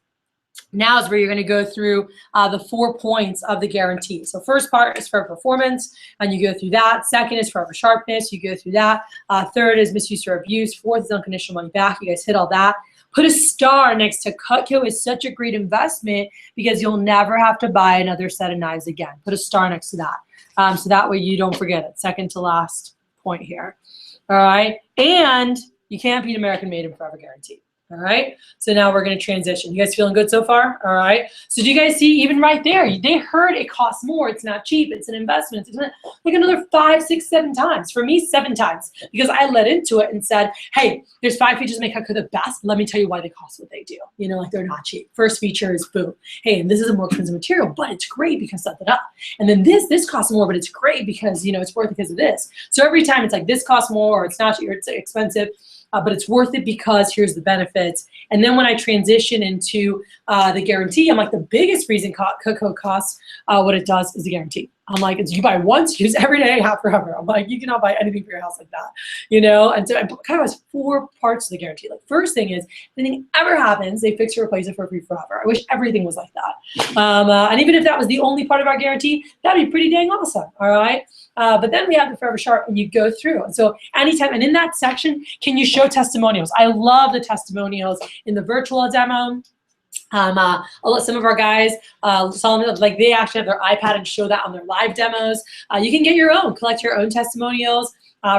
now is where you're going to go through the 4 points of the guarantee. So first part is for performance, and you go through that. Second is forever sharpness. You go through that. Third is misuse or abuse. Fourth is unconditional money back. You guys hit all that. Put a star next to Cutco is such a great investment because you'll never have to buy another set of knives again. Put a star next to that. So that way you don't forget it. Second to last point here. All right. And you can't beat American Made and Forever Guarantee. All right, so now we're going to transition. You guys feeling good so far? All right, so do you guys see even right there, they heard it costs more, it's not cheap, it's an investment. It's like another 5, 6, 7 times. For me, 7 times, because I led into it and said, hey, there's 5 features that make Cutco the best. Let me tell you why they cost what they do. You know, like they're not cheap. First feature is boom. Hey, and this is a more expensive material, but it's great because da da da. And then this costs more, but it's great because, you know, it's worth it because of this. So every time it's like this costs more, or it's not cheap, or it's expensive. But it's worth it because here's the benefits. And then when I transition into the guarantee, I'm like, the biggest reason Cutco costs what it does is the guarantee. I'm like, it's you buy once, use every day, have forever. I'm like, you cannot buy anything for your house like that, you know? And so it kind of has 4 parts of the guarantee. Like, first thing is, if anything ever happens, they fix or replace it for free forever. I wish everything was like that. And even if that was the only part of our guarantee, that'd be pretty dang awesome, all right? But then we have the Forever Sharp, and you go through. And so anytime, and in that section, can you show testimonials? I love the testimonials in the virtual demo. I'll let some of our guys, like they actually have their iPad and show that on their live demos. You can get your own, collect your own testimonials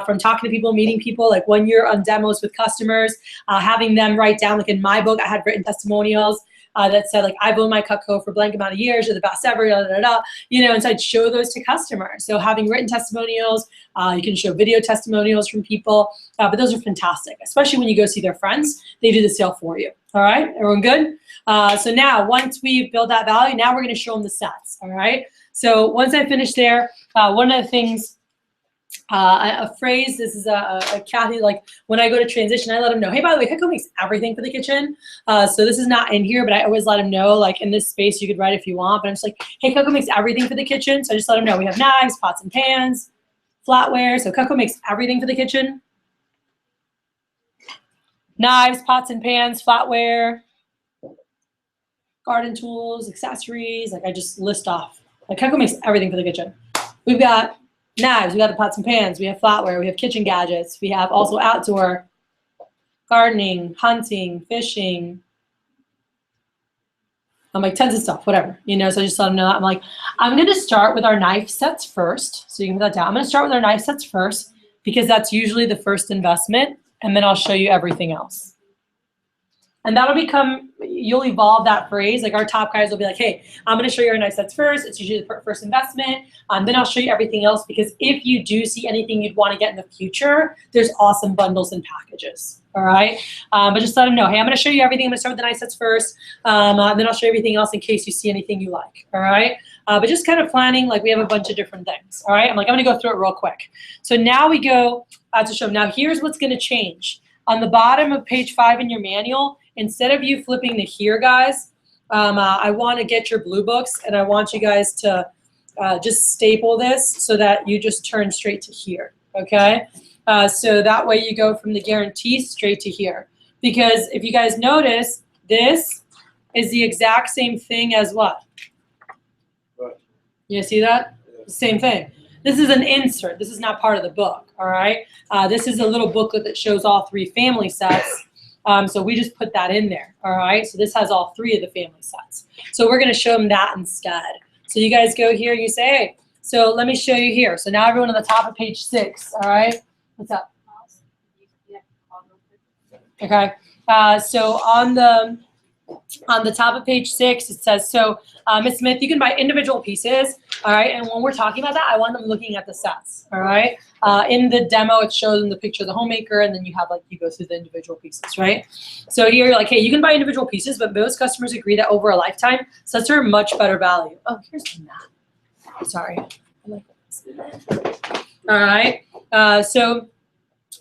from talking to people, meeting people, like when you're on demos with customers, having them write down, like in my book, I had written testimonials that said, like, I've owned my Cutco for blank amount of years, you're the best ever, da, da, da, da. You know, and so I'd show those to customers. So having written testimonials, you can show video testimonials from people, but those are fantastic, especially when you go see their friends. They do the sale for you. All right, everyone good? So now, once we've built that value, now we're going to show them the sets. All right. So once I finish there, one of the things, a phrase, this is a Kathy, like when I go to transition, I let them know, hey, by the way, Cutco makes everything for the kitchen. So this is not in here, but I always let them know, like in this space, you could write if you want, but I'm just like, hey, Cutco makes everything for the kitchen. So I just let them know we have knives, pots and pans, flatware. So Cutco makes everything for the kitchen. Knives, pots and pans, flatware, garden tools, accessories. Like I just list off. Like Cutco makes everything for the kitchen. We've got knives, we got the pots and pans, we have flatware, we have kitchen gadgets, we have also outdoor gardening, hunting, fishing. I'm like tons of stuff, whatever, you know, so I just let them know that. I'm like, I'm going to start with our knife sets first. So you can put that down. I'm going to start with our knife sets first because that's usually the first investment, and then I'll show you everything else. And that'll become, you'll evolve that phrase. Like our top guys will be like, hey, I'm going to show you our knife sets first. It's usually the first investment. Then I'll show you everything else, because if you do see anything you'd want to get in the future, there's awesome bundles and packages. All right. But just let them know, hey, I'm going to show you everything. I'm going to start with the knife sets first. And then I'll show you everything else in case you see anything you like. All right. But just kind of planning, like we have a bunch of different things. All right. I'm going to go through it real quick. So now we go to show. Now here's what's going to change. On the bottom of page 5 in your manual, instead of you flipping to here, guys, I want to get your blue books, and I want you guys to just staple this so that you just turn straight to here, okay? So that way you go from the guarantee straight to here. Because if you guys notice, this is the exact same thing as what? Right. You see that? Yeah. Same thing. This is an insert. This is not part of the book, all right? This is a little booklet that shows all 3 family sets. So we just put that in there, all right? So this has all 3 of the family sets. So we're going to show them that instead. So you guys go here, you say, hey, so let me show you here. So now everyone on the top of page 6, all right? What's up? Okay. So on the On the top of page 6, it says, so Ms. Smith, you can buy individual pieces, all right? And when we're talking about that, I want them looking at the sets, all right? In the demo, it shows in the picture of the homemaker, and then you have, like, you go through the individual pieces, right? So here, you're like, hey, you can buy individual pieces, but most customers agree that over a lifetime, sets are a much better value. Oh, here's the map. Sorry. I like this. All right. So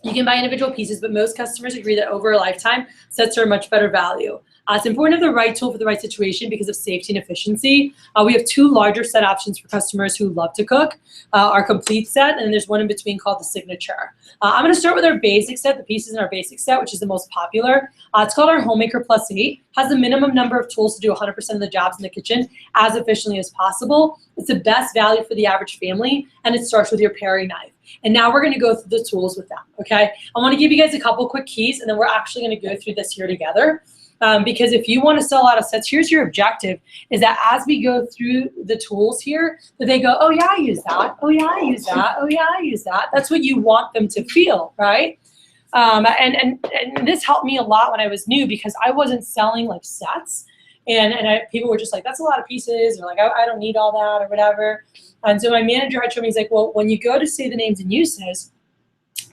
you can buy individual pieces, but most customers agree that over a lifetime, sets are a much better value. It's important to have the right tool for the right situation because of safety and efficiency. We have 2 larger set options for customers who love to cook, our complete set, and there's one in between called the signature. I'm going to start with our basic set, the pieces in our basic set, which is the most popular. It's called our Homemaker Plus 8. Has the minimum number of tools to do 100% of the jobs in the kitchen as efficiently as possible. It's the best value for the average family, and it starts with your paring knife. And now we're going to go through the tools with them, okay? I want to give you guys a couple quick keys, and then we're actually going to go through this here together. Because if you want to sell out of sets, here's your objective, is that as we go through the tools here, that they go, oh yeah, I use that. Oh yeah, I use that. Oh yeah, I use that. That's what you want them to feel, right? And this helped me a lot when I was new because I wasn't selling like sets. And people were just like, that's a lot of pieces. Or like, I don't need all that or whatever. And so my manager had told me, he's like, well, when you go to say the names and uses,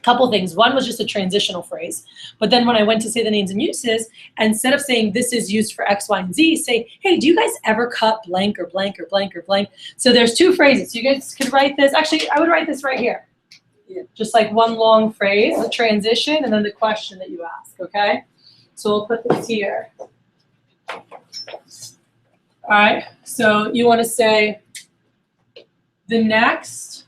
couple things. One was just a transitional phrase. But then when I went to say the names and uses, instead of saying this is used for X, Y, and Z, say, hey, do you guys ever cut blank or blank or blank or blank? So there's 2 phrases. You guys could write this. Actually, I would write this right here. Yeah. Just like one long phrase, the transition, and then the question that you ask, okay? So we'll put this here. All right, so you want to say the next.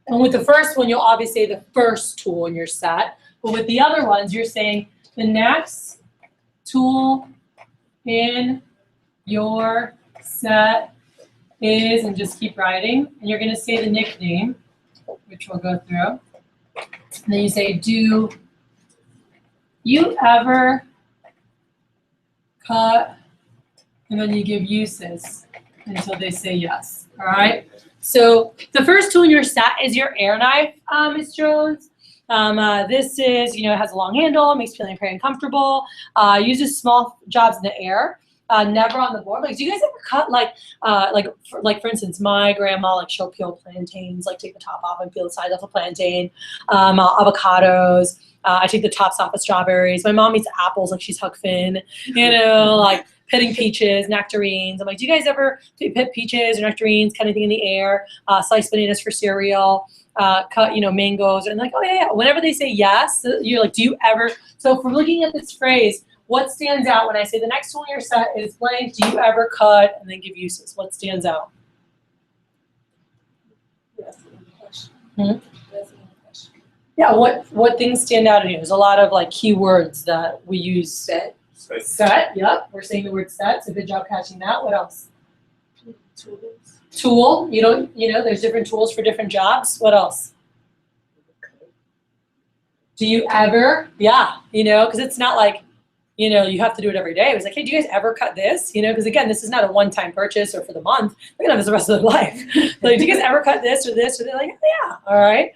And with the first one, you'll obviously say the first tool in your set. But with the other ones, you're saying the next tool in your set is, and just keep writing. And you're going to say the nickname, which we'll go through. And then you say, do you ever cut? And then you give uses until they say yes. All right? So the first tool in your set is your air knife, Ms. Jones. This is, it has a long handle, makes peeling very uncomfortable, uses small jobs in the air, never on the board. Like, do you guys ever cut, for instance, my grandma, like, she'll peel plantains, like, take the top off and peel the sides off a plantain, avocados. I take the tops off of strawberries. My mom eats apples like she's Huck Finn, like, pitting peaches, nectarines. I'm like, do you guys ever pit peaches or nectarines, kind of thing in the air, slice bananas for cereal, cut, mangoes, and like, oh yeah. Whenever they say yes, you're like, do you ever? So if we're looking at this phrase, what stands out when I say the next tool in your set is blank, do you ever cut, and then give uses? What stands out? Yeah, what things stand out in here? There's a lot of like keywords that we use. Set, yep. We're saying the word set, so good job catching that. What else? Tools. Tool, there's different tools for different jobs. What else? Do you ever? Yeah, because it's not like, you have to do it every day. It was like, hey, do you guys ever cut this? Because again, this is not a one-time purchase or for the month. They're gonna have this the rest of their life. Like, do you guys ever cut this or this? Or they're like, oh, yeah, all right.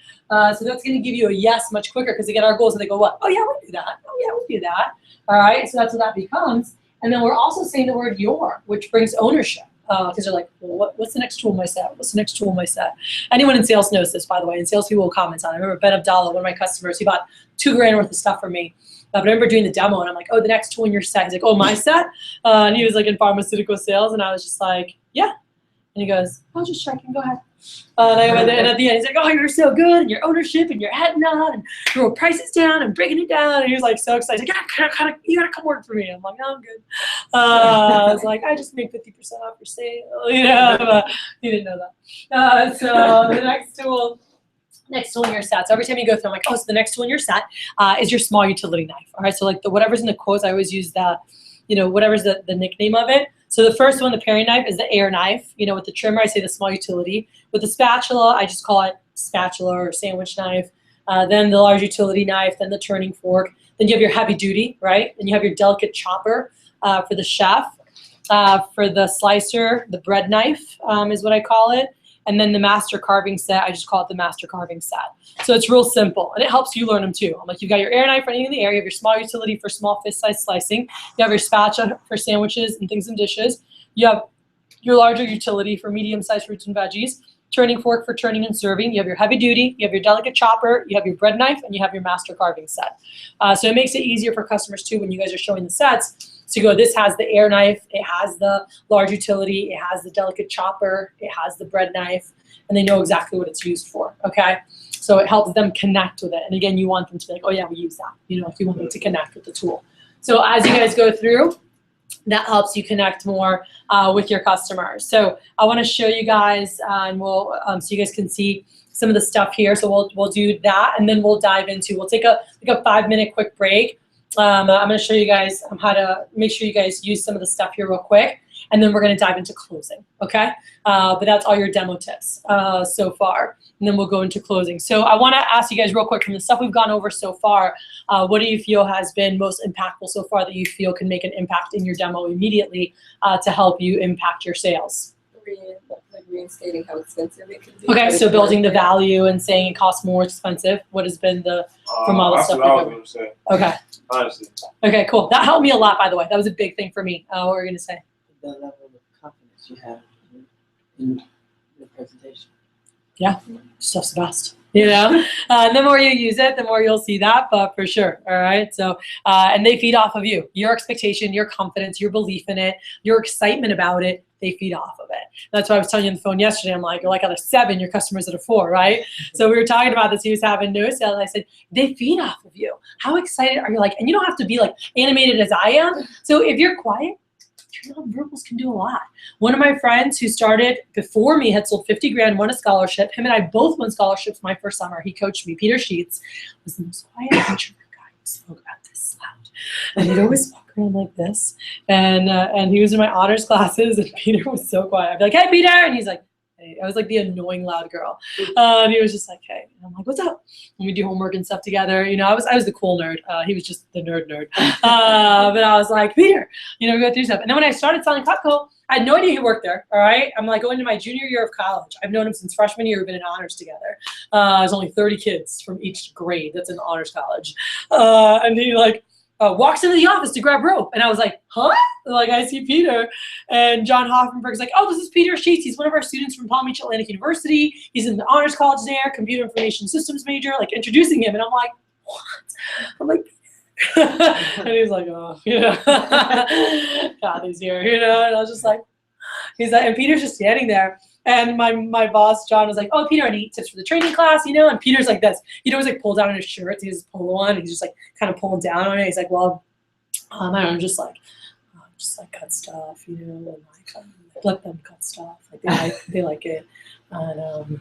So that's gonna give you a yes much quicker because again, our goals and they go, what? Oh yeah, we'll do that. Oh yeah, we'll do that. All right, so that's what that becomes. And then we're also saying the word your, which brings ownership. Because they're like, well, what's the next tool in my set? What's the next tool in my set? Anyone in sales knows this, by the way, and sales people will comment on it. I remember Ben Abdallah, one of my customers, he bought $2,000 worth of stuff from me. But I remember doing the demo, and I'm like, oh, the next tool in your set. He's like, oh, my set? And he was like in pharmaceutical sales, and I was just like, yeah. And he goes, oh, just checking, go ahead. And I went there, and at the end, he's like, oh, you're so good, and your ownership, and you're heading on, and your prices down, and bringing it down. And he was like so excited. He's like, yeah, you gotta come work for me. I'm like, no, I'm good. I was like, I just made 50% off your sale. But he didn't know that. So the next tool in your set. So every time you go through, I'm like, oh, so the next tool in your set is your small utility knife. All right, so like whatever's in the quotes, I always use the, whatever's the nickname of it. So the first one, the paring knife, is the air knife. With the trimmer, I say the small utility. With the spatula, I just call it spatula or sandwich knife. Then the large utility knife, then the turning fork. Then you have your heavy duty, right? Then you have your delicate chopper for the chef. For the slicer, the bread knife is what I call it. And then the master carving set, I just call it the master carving set. So it's real simple, and it helps you learn them too. I'm like, you've got your air knife running in the air, you have your small utility for small fist-sized slicing, you have your spatula for sandwiches and things and dishes, you have your larger utility for medium-sized fruits and veggies, turning fork for turning and serving, you have your heavy duty, you have your delicate chopper, you have your bread knife, and you have your master carving set. So it makes it easier for customers too when you guys are showing the sets to go, this has the air knife, it has the large utility, it has the delicate chopper, it has the bread knife, and they know exactly what it's used for, okay? So it helps them connect with it. And again, you want them to be like, oh yeah, we use that, you know, if you want them to connect with the tool. So as you guys go through, that helps you connect more with your customers. So I want to show you guys, and we'll so you guys can see some of the stuff here. So we'll do that, and then we'll dive into. We'll take a 5-minute quick break. I'm going to show you guys how to make sure you guys use some of the stuff here real quick, and then we're going to dive into closing. Okay, but that's all your demo tips so far. And then we'll go into closing. So I want to ask you guys real quick, from the stuff we've gone over so far, what do you feel has been most impactful so far that you feel can make an impact in your demo immediately to help you impact your sales? Reinstating how expensive it can be. Okay, so building the value and saying it costs more expensive. What has been the, from all the That's stuff what I we've was gonna say, Okay, honestly. okay, cool. That helped me a lot, by the way. That was a big thing for me. What were you going to say? The level of confidence you have in your presentation. Yeah, stuff's the best. You know, the more you use it, the more you'll see that, but for sure. All right. So, and they feed off of you, your expectation, your confidence, your belief in it, your excitement about it. They feed off of it. That's why I was telling you on the phone yesterday. I'm like, you're like at a 7, your customers at a 4, right? So we were talking about this. He was having no sales. And I said, they feed off of you. How excited are you? Like, and you don't have to be like animated as I am. So if you're quiet, your nonverbals can do a lot. One of my friends who started before me had sold 50 grand, won a scholarship. Him and I both won scholarships my first summer. He coached me. Peter Sheets was the most quiet introvert guy who spoke about this loud. And he'd always walk around like this. And he was in my honors classes, and Peter was so quiet. I'd be like, hey, Peter. And he's like, hey. I was like the annoying loud girl. And he was just like, hey. And I'm like, what's up? And we do homework and stuff together. You know, I was the cool nerd. He was just the nerd. But I was like, Peter, you know, we go through stuff. And then when I started selling Cutco, I had no idea he worked there, all right? I'm like going into my junior year of college. I've known him since freshman year. We've been in honors together. There's only 30 kids from each grade that's in honors college. And he like walks into the office to grab rope. And I was like, huh? Like, I see Peter. And John Hoffenberg's like, oh, this is Peter Sheets. He's one of our students from Palm Beach Atlantic University. He's in the honors college there, computer information systems major, like introducing him. And I'm like, what? I'm like, and he's like, oh, you know, God, he's here, you know, and I was just like, he's like, and Peter's just standing there, and my boss, John, was like, oh, Peter, any tips for the training class, you know, and Peter's like this, he'd always like pull down on his shirt, he has his polo on, and he's just like kind of pulling down on it, he's like, well, I don't know, just like cut stuff, you know, and like, let them cut stuff, like they like it, and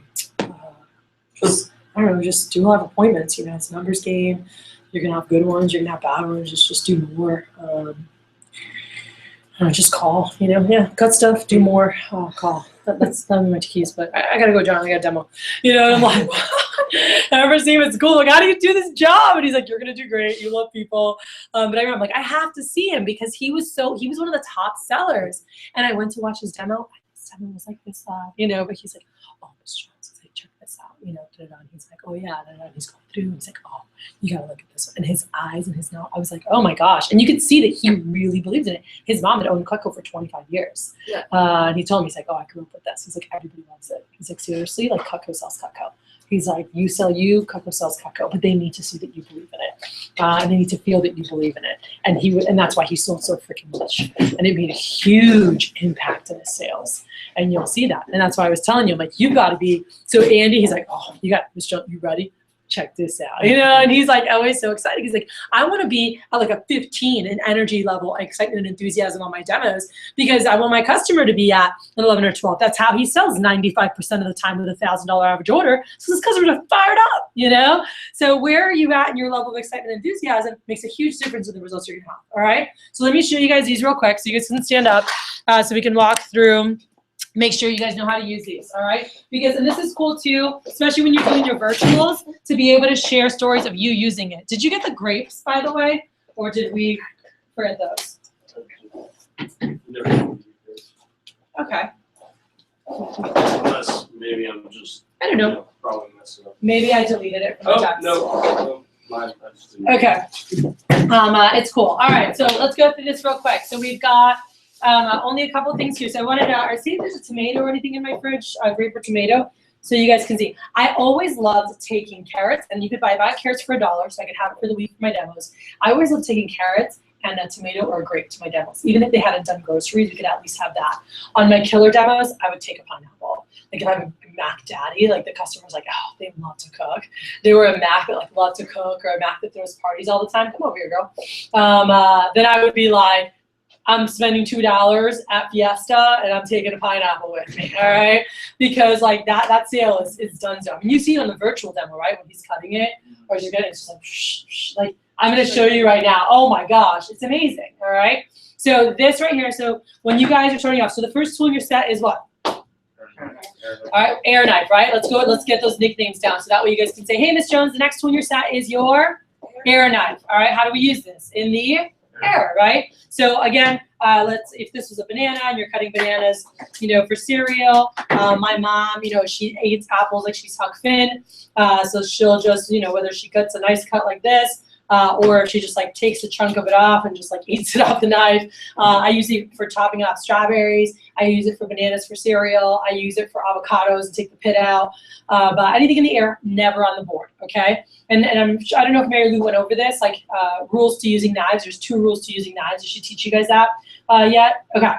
just, I don't know, just do a lot of appointments, you know, it's a numbers game. You're gonna have good ones. You're gonna have bad ones. Just do more. Just call. You know, yeah, cut stuff. Do more. Call. That's not my keys, but I gotta go, John. I got a demo. You know, and I'm like, what? I remember seeing him at school. Like, how do you do this job? And he's like, you're gonna do great. You love people. But I remember, I'm like, I have to see him because he was one of the top sellers. And I went to watch his demo. His demo was like this, you know. But he's like, oh, Miss Jones, like, check this out. You know, and he's like, oh yeah, and he's going through. And he's like, oh, you gotta look at this one. And his eyes and his mouth, I was like, oh my gosh. And you could see that he really believed in it. His mom had owned Cutco for 25 years. Yeah. And he told me, he's like, oh, I grew up with this. He's like, everybody loves it. He's like, seriously, like Cutco sells Cutco. He's like, you sell you, Cutco sells Cutco, but they need to see that you believe in it. And they need to feel that you believe in it. And that's why he sold so freaking much. And it made a huge impact in his sales. And you'll see that. And that's why I was telling you, I'm like, you gotta be, so Andy, he's like, oh, you got, Miss Jones, you ready? Check this out, you know, and he's like always so excited. He's like, I want to be at like a 15 in energy level, excitement and enthusiasm on my demos because I want my customer to be at an 11 or 12. That's how he sells 95% of the time with $1,000 average order. So this customer is fired up, you know? So where are you at in your level of excitement and enthusiasm makes a huge difference in the results you're going to have, all right? So let me show you guys these real quick so you guys can stand up so we can walk through. Make sure you guys know how to use these, all right? Because, and this is cool too, especially when you're doing your virtuals, to be able to share stories of you using it. Did you get the grapes, by the way? Or did we forget those? Okay. Unless maybe I'm just. I don't know. Probably messing up. Maybe I deleted it from the Oh, text. no, mine, I just didn't. Okay. It's cool. All right, so let's go through this real quick. So we've got only a couple things here. So I wanted to see if there's a tomato or anything in my fridge, a grape or tomato, so you guys can see. I always loved taking carrots, and you could buy carrots for $1, so I could have it for the week for my demos. I always loved taking carrots and a tomato or a grape to my demos. Even if they hadn't done groceries, we could at least have that. On my killer demos, I would take a pineapple. Like if I'm a Mac daddy, like the customer's like, oh, they love to cook. They were a Mac that like loved to cook, or a Mac that throws parties all the time. Come over here, girl. Then I would be like, I'm spending $2 at Fiesta and I'm taking a pineapple with me, all right? Because like that sale is done so. I mean, you see it on the virtual demo, right? When he's cutting it, or she's getting it, it's just like, shh, shh. Like I'm gonna show you right now. Oh my gosh, it's amazing, all right? So this right here, so when you guys are starting off, so the first tool in your set is what? All right, air knife, right? Let's get those nicknames down so that way you guys can say, hey, Miss Jones, the next tool in your set is your air knife. All right, how do we use this? In the air, right? So again, if this was a banana and you're cutting bananas, for cereal, my mom, she eats apples like she's Huck Finn. So she'll just, whether she cuts a nice cut like this, or if she just like takes a chunk of it off and just like eats it off the knife. I use it for topping off strawberries. I use it for bananas for cereal. I use it for avocados and take the pit out. But anything in the air, never on the board, okay? And I don't know if Mary Lou went over this, like rules to using knives. There's 2 rules to using knives. Did she teach you guys that yet? Okay.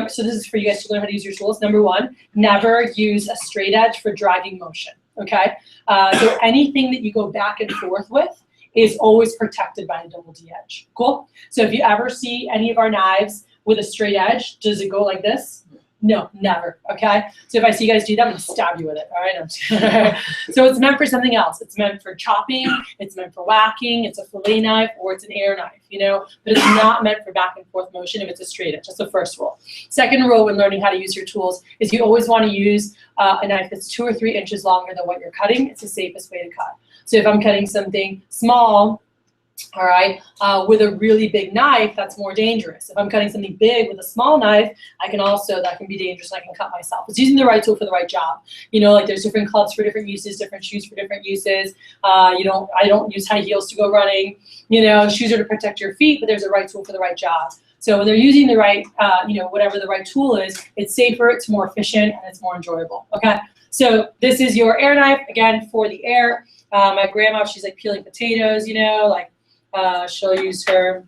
So this is for you guys to learn how to use your tools. Number 1, never use a straight edge for dragging motion, okay? So anything that you go back and forth with is always protected by a double D edge. Cool? So if you ever see any of our knives with a straight edge, does it go like this? No, never, okay? So if I see you guys do that, I'm gonna stab you with it, all right? So it's meant for something else. It's meant for chopping, it's meant for whacking, it's a fillet knife, or it's an air knife, but it's not meant for back and forth motion if it's a straight edge. That's the first rule. Second rule when learning how to use your tools is you always wanna use a knife that's 2 or 3 inches longer than what you're cutting. It's the safest way to cut. So if I'm cutting something small, all right, with a really big knife, that's more dangerous. If I'm cutting something big with a small knife, that can be dangerous and I can cut myself. It's using the right tool for the right job. Like there's different clubs for different uses, different shoes for different uses. I don't use high heels to go running. Shoes are to protect your feet, but there's a right tool for the right job. So when they're using the right, whatever the right tool is, it's safer, it's more efficient, and it's more enjoyable, okay? So this is your air knife, again, for the air. My grandma, she's like peeling potatoes, she'll use her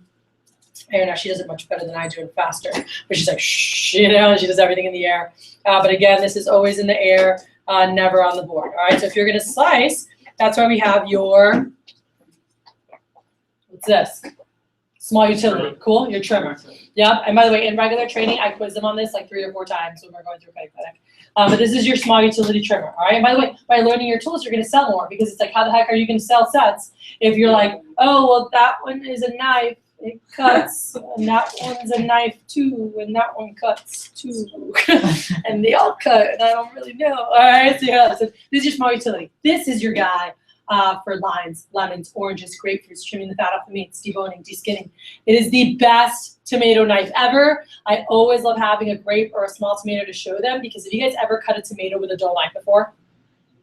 air knife. She does it much better than I do and faster. But she's like, shh, and she does everything in the air. But again, this is always in the air, never on the board. All right, so if you're gonna slice, that's why we have your, what's this? Small utility, cool, your trimmer. Yep, and by the way, in regular training, I quiz them on this like 3 or 4 times when we're going through Cutting Clinic. But this is your small utility trimmer, all right? And by the way, by learning your tools, you're gonna sell more because it's like, how the heck are you gonna sell sets if you're like, oh, well, that one is a knife, it cuts, and that one's a knife too, and that one cuts too, and they all cut, and I don't really know, all right? So yeah, so this is your small utility. This is your guy for limes, lemons, oranges, grapefruits, trimming the fat off the meats, deboning, deskinning. It is the best tomato knife ever. I always love having a grape or a small tomato to show them because if you guys ever cut a tomato with a dull knife before,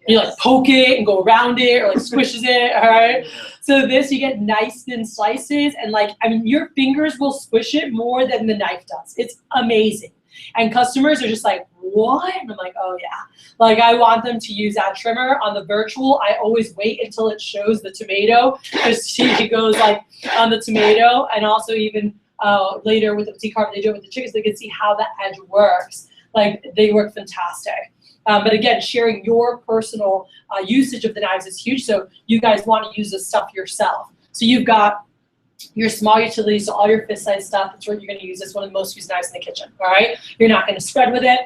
you like poke it and go around it or like squishes it, all right? So this, you get nice thin slices and your fingers will squish it more than the knife does. It's amazing. And customers are just like, what? And I'm like, oh yeah. I want them to use that trimmer on the virtual. I always wait until it shows the tomato because she goes on the tomato and also even later with the petite carve, they do it with the chickens, they can see how the edge works. They work fantastic. But again, sharing your personal usage of the knives is huge. So you guys want to use this stuff yourself. So you've got your small utilities, so all your fist-sized stuff, that's what you're going to use. It's one of the most used knives in the kitchen, all right? You're not going to spread with it.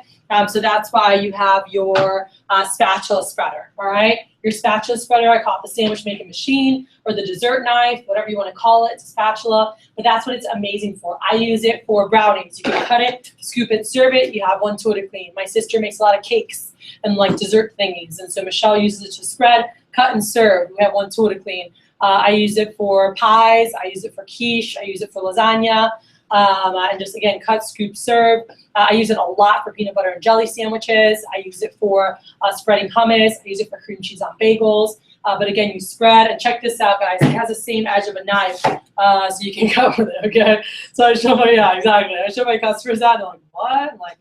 So that's why you have your spatula spreader, all right? Your spatula spreader, I call it the sandwich making machine or the dessert knife, whatever you want to call it. It's a spatula, but that's what it's amazing for. I use it for brownies. You can cut it, scoop it, serve it. You have one tool to clean. My sister makes a lot of cakes and dessert thingies, and so Michelle uses it to spread, cut, and serve. We have one tool to clean. I use it for pies. I use it for quiche. I use it for lasagna. And just, again, cut, scoop, serve. I use it a lot for peanut butter and jelly sandwiches. I use it for spreading hummus. I use it for cream cheese on bagels. But again, you spread, and check this out, guys. It has the same edge of a knife, so you can cut with it, okay? So I show my, yeah, exactly. I show my customers that, and they're like, what? I'm like,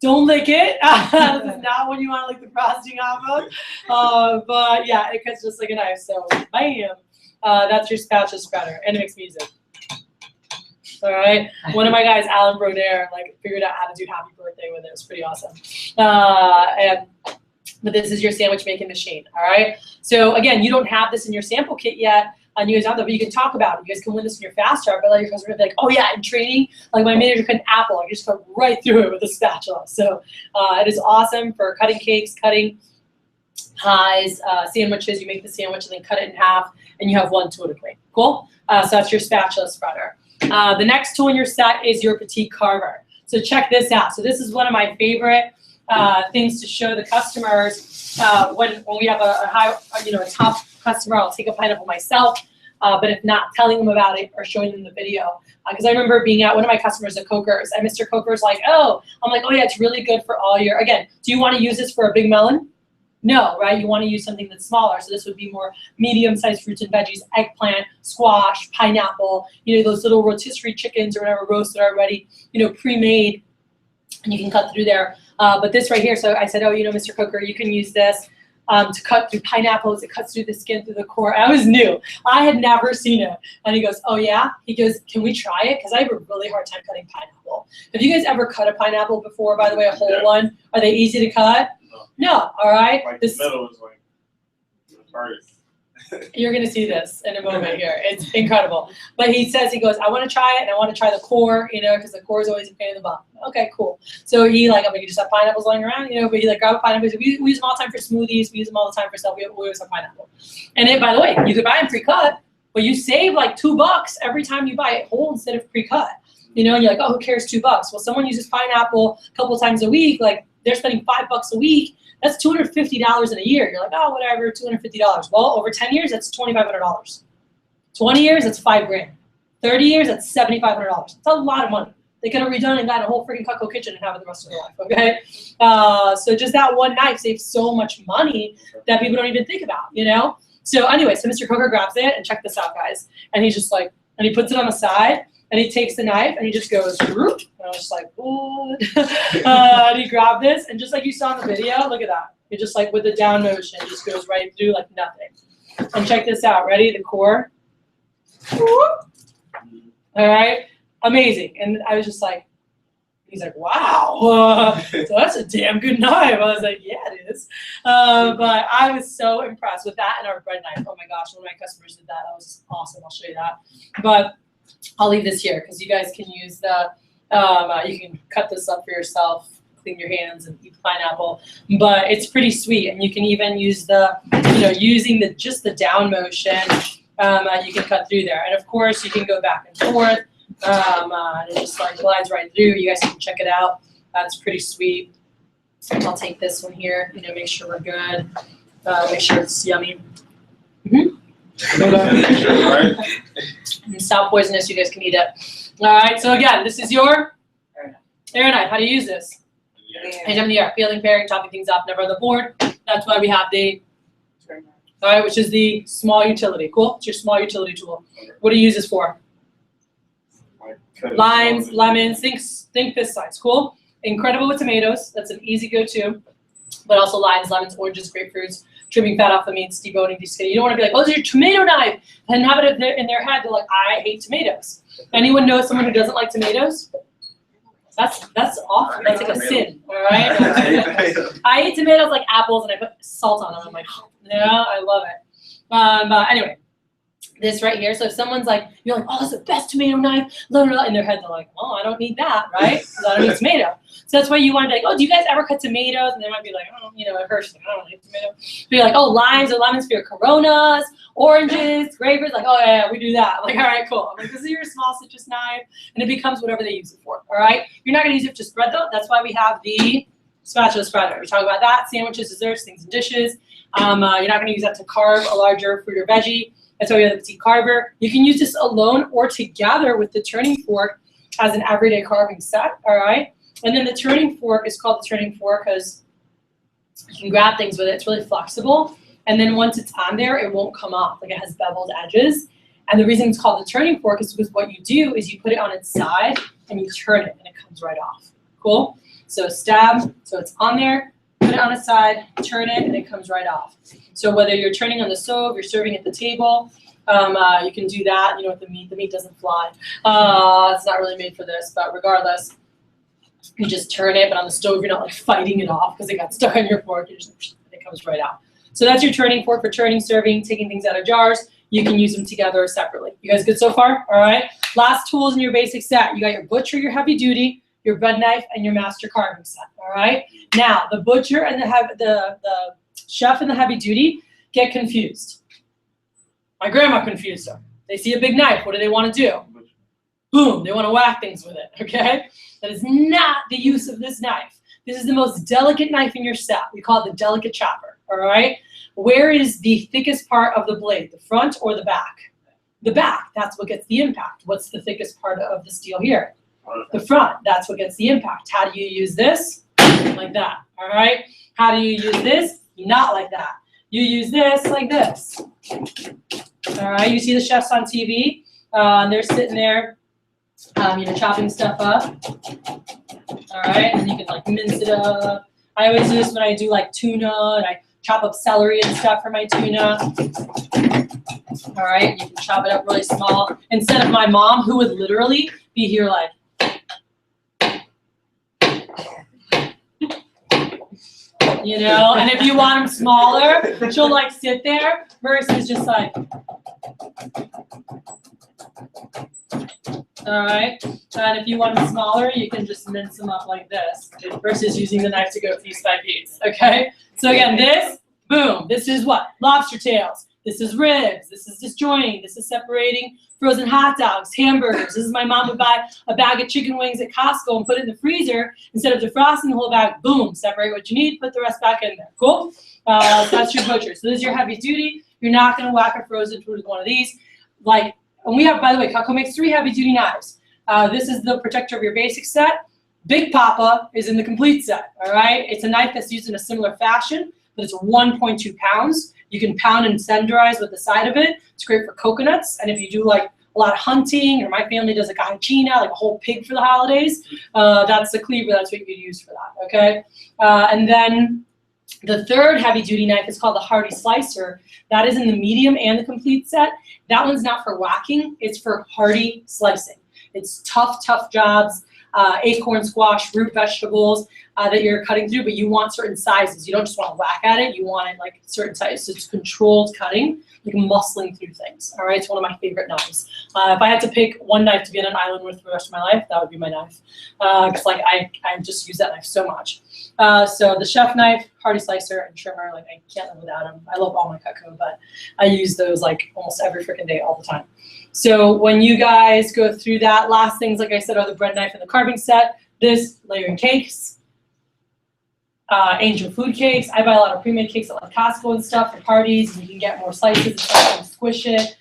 don't lick it. This is not what you want to lick the frosting off of. But yeah, it cuts just like a knife. So bam, that's your spatula spreader, and it makes music. All right. One of my guys, Alan Broder, like figured out how to do happy birthday with it. It was pretty awesome. But this is your sandwich making machine. All right. So again, you don't have this in your sample kit yet. And you guys have that, but you can talk about it. You guys can win this in your fast start, but let your customer be like, oh yeah, in training, like my manager cut an apple. I just cut right through it with a spatula. So it is awesome for cutting cakes, cutting pies, sandwiches. You make the sandwich and then cut it in half, and you have one tool to clean. Cool? So that's your spatula spreader. The next tool in your set is your petite carver. So check this out. So this is one of my favorite things to show the customers when we have a top customer. I'll take a pineapple myself, but if not, telling them about it or showing them the video. Because I remember being at one of my customers at Coker's, and Mr. Coker's like, oh, I'm like, oh yeah, it's really good for all your, again, do you want to use this for a big melon? No, right? You want to use something that's smaller. So this would be more medium-sized fruits and veggies, eggplant, squash, pineapple, those little rotisserie chickens or whatever, roasted already, pre-made, and you can cut through there. But this right here, so I said, oh, Mr. Coker, you can use this to cut through pineapples. It cuts through the skin, through the core. I was new. I had never seen it. And he goes, oh, yeah? He goes, can we try it? Because I have a really hard time cutting pineapple. Have you guys ever cut a pineapple before, by the way, a whole one? Are they easy to cut? No, all right? Like the middle is like the hardest. You're going to see this in a moment here. It's incredible. But he says, he goes, I want to try it, and I want to try the core, because the core is always a pain in the butt. Okay, cool. So he I'm like, you just have pineapples lying around, but he grab a pineapple. We use them all the time for smoothies. We use them all the time for stuff. We always have pineapple. And by the way, you could buy them pre-cut, but you save like $2 every time you buy it whole instead of pre-cut. And you're like, oh, who cares, $2? Well, someone uses pineapple a couple times a week, like they're spending $5 a week. That's $250 in a year. You're like, oh, whatever, $250. Well, over 10 years, that's $2,500. 20 years, that's $5,000. 30 years, that's $7,500. It's a lot of money. They could have redone and got a whole freaking Cutco kitchen and have it the rest of their life, okay? So just that one knife saves so much money that people don't even think about, So anyway, so Mr. Coker grabs it, and check this out, guys. And he's just like, and he puts it on the side, and he takes the knife, and he just goes, whoop. And I was just like, what? And he grabbed this, and just like you saw in the video, look at that. It just with the down motion, just goes right through like nothing. And check this out. Ready? The core. Whoop. All right. Amazing. And I was just like, he's like, wow. So that's a damn good knife. I was like, yeah, it is. But I was so impressed with that and our bread knife. Oh my gosh, one of my customers did that. That was awesome. I'll show you that. But I'll leave this here because you guys can use the, you can cut this up for yourself, clean your hands and eat the pineapple. But it's pretty sweet. And you can even use the, using just the down motion, you can cut through there. And of course, you can go back and forth. And it just glides right through. You guys can check it out. It's pretty sweet. I'll take this one here, make sure we're good. Make sure it's yummy. And stop poisonous, you guys can eat it. All right, so again, this is your air knife. How do you use this? Anytime in the air, peeling, pairing, chopping things up, never on the board. That's why we have the, all right, which is the small utility. Cool, it's your small utility tool. What do you use this for? Limes, lemons, think this size. Cool. Incredible with tomatoes. That's an easy go-to. But also limes, lemons, oranges, grapefruits, trimming fat off the meats, deboning, deskinning. You don't want to be like, oh, this is your tomato knife, and have it in their head. They're like, I hate tomatoes. Anyone know someone who doesn't like tomatoes? That's awful. That's like a sin. All right. I eat tomatoes like apples, and I put salt on them. I'm like, yeah, I love it. Anyway. This right here. So if someone's like, you're like, oh, that's the best tomato knife, in their head, they're like, well, I don't need that, right? Because I don't need tomato. So that's why you want to be like, oh, do you guys ever cut tomatoes? And they might be like, oh, at first, I don't need tomato. But you're like, oh, limes or lemons for your Coronas, oranges, grapefruits. Like, oh, yeah, we do that. I'm like, all right, cool. I'm like, this is your small citrus knife, and it becomes whatever they use it for, all right? You're not going to use it to spread, though. That's why we have the spatula spreader. We talk about that, sandwiches, desserts, things and dishes. You're not going to use that to carve a larger fruit or veggie. That's why we have the petite carver. You can use this alone or together with the turning fork as an everyday carving set, all right? And then the turning fork is called the turning fork because you can grab things with it. It's really flexible. And then once it's on there, it won't come off. Like it has beveled edges. And the reason it's called the turning fork is because what you do is you put it on its side and you turn it and it comes right off. Cool? So stab, so it's on there, put it on its side, turn it, and it comes right off. So whether you're turning on the stove, you're serving at the table, you can do that. You know, with the meat doesn't fly. It's not really made for this, but regardless, you just turn it, but on the stove, you're not like fighting it off because it got stuck on your fork. You just, it comes right out. So that's your turning fork for turning, serving, taking things out of jars. You can use them together or separately. You guys good so far? All right. Last tools in your basic set. You got your butcher, your heavy duty, your bread knife, and your master carving set. All right. Now the butcher and the chef and the heavy duty get confused. My grandma confused them. They see a big knife. What do they want to do? Boom. They want to whack things with it. Okay. That is not the use of this knife. This is the most delicate knife in your set. We call it the delicate chopper. All right. Where is the thickest part of the blade, the front or the back? The back, that's what gets the impact. What's the thickest part of the steel here? The front, that's what gets the impact. How do you use this? Like that, all right? How do you use this? Not like that. You use this like this. All right, you see the chefs on TV, and they're sitting there, chopping stuff up. All right, and you can like mince it up. I always do this when I do like tuna, and I chop up celery and stuff for my tuna. All right, you can chop it up really small. Instead of my mom, who would literally be here like, you know, and if you want them smaller, she'll like sit there versus just like, all right. And if you want them smaller, you can just mince them up like this versus using the knife to go piece by piece, okay? So again, this, boom, this is what? Lobster tails. This is ribs. This is disjointing. This is separating frozen hot dogs, hamburgers. This is my mom would buy a bag of chicken wings at Costco and put it in the freezer. Instead of defrosting the whole bag, boom, separate what you need, put the rest back in there. Cool? So that's your butcher. So this is your heavy duty. You're not going to whack a frozen food with one of these. Like, and we have, by the way, Cutco makes 3 heavy duty knives. This is the protector of your basic set. Big Papa is in the complete set, all right? It's a knife that's used in a similar fashion, but it's 1.2 pounds. You can pound and tenderize with the side of it. It's great for coconuts. And if you do like a lot of hunting, or my family does like a hyena, like a whole pig for the holidays, that's the cleaver. That's what you could use for that, okay? And then the third heavy duty knife is called the Hardy Slicer. That is in the medium and the complete set. That one's not for whacking. It's for hearty slicing. It's tough jobs. Acorn squash, root vegetables that you're cutting through, but you want certain sizes. You don't just want to whack at it. You want it like certain sizes. So it's controlled cutting, like muscling through things. All right, it's one of my favorite knives. If I had to pick one knife to be on an island with for the rest of my life, that would be my knife. Because like I just use that knife so much. So the chef knife, Hardy Slicer, and trimmer, like I can't live without them. I love all my Cutco, but I use those like almost every freaking day, all the time. So when you guys go through that, last things, like I said, are the bread knife and the carving set. This, layering cakes, Angel food cakes. I buy a lot of pre-made cakes at like Costco and stuff for parties. And you can get more slices and stuff and squish it.